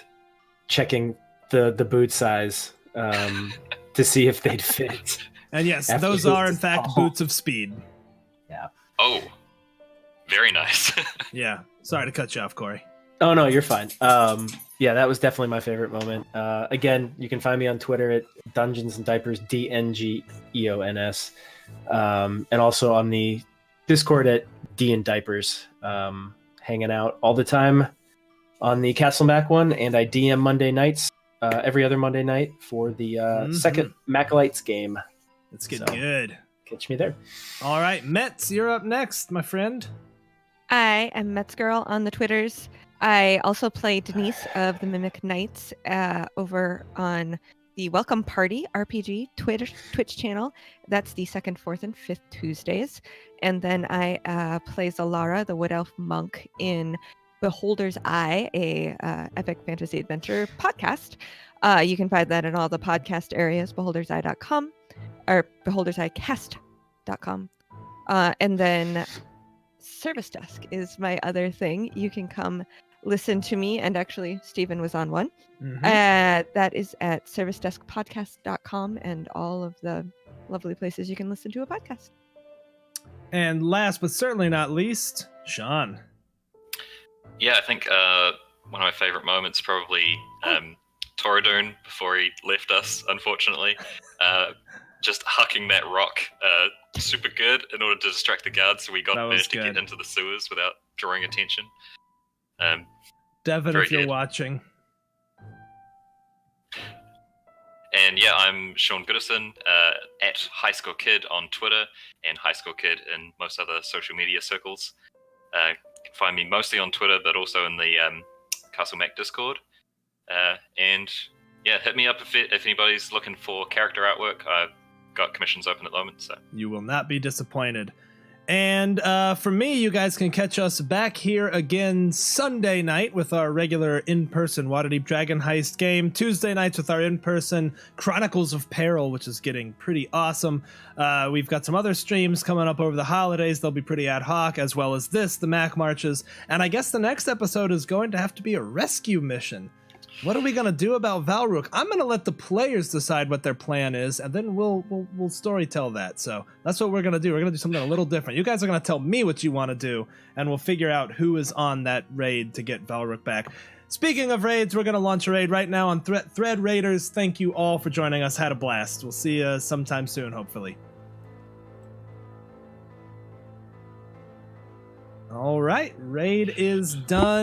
checking the boot size to see if they'd fit. And yes, After those his are in fact fall. boots of speed. Yeah. Oh, very nice. Yeah. Sorry to cut you off, Corey. Oh no, you're fine. Yeah, that was definitely my favorite moment. Again, you can find me on Twitter at Dungeons and Diapers, DNGEONS, and also on the Discord at D and Diapers. Hanging out all the time on the Castleback one, and I DM Monday nights, every other Monday night for the second Macolites game. Let's get So- good. Catch me there. All right, Metz, you're up next, my friend. I am Metzgirl on the Twitters. I also play Denise of the Mimic Knights over on the Welcome Party RPG Twitch channel. That's the second, fourth, and fifth Tuesdays. And then I play Zalara, the Wood Elf Monk, in Beholder's Eye, a epic fantasy adventure podcast. You can find that in all the podcast areas, beholderseye.com or beholderseyecast.com. And then Service Desk is my other thing. You can come listen to me, and actually Stephen was on one. That is at servicedeskpodcast.com and all of the lovely places you can listen to a podcast. And last but certainly not least, Sean. Yeah, I think one of my favorite moments probably Toradun before he left us, unfortunately. Just hucking that rock super good in order to distract the guards, so we got That there was to good. get into the sewers without drawing attention. Devin, Very if you're good. watching. And yeah, I'm Sean Goodison at High Score Kid on Twitter and High Score Kid in most other social media circles. You can find me mostly on Twitter, but also in the Castle Mac Discord. And yeah, hit me up if anybody's looking for character artwork. I've got commissions open at the moment. So You will not be disappointed. And for me, you guys can catch us back here again Sunday night with our regular in-person Waterdeep Dragon Heist game. Tuesday nights with our in-person Chronicles of Peril, which is getting pretty awesome. We've got some other streams coming up over the holidays. They'll be pretty ad hoc, as well as this, the Mac Marches. And I guess the next episode is going to have to be a rescue mission. What are we going to do about Valrook? I'm going to let the players decide what their plan is, and then we'll story tell that. So that's what we're going to do. We're going to do something a little different. You guys are going to tell me what you want to do, and we'll figure out who is on that raid to get Valrook back. Speaking of raids, we're going to launch a raid right now on Thread Raiders. Thank you all for joining us. Had a blast. We'll see you sometime soon, hopefully. All right, raid is done.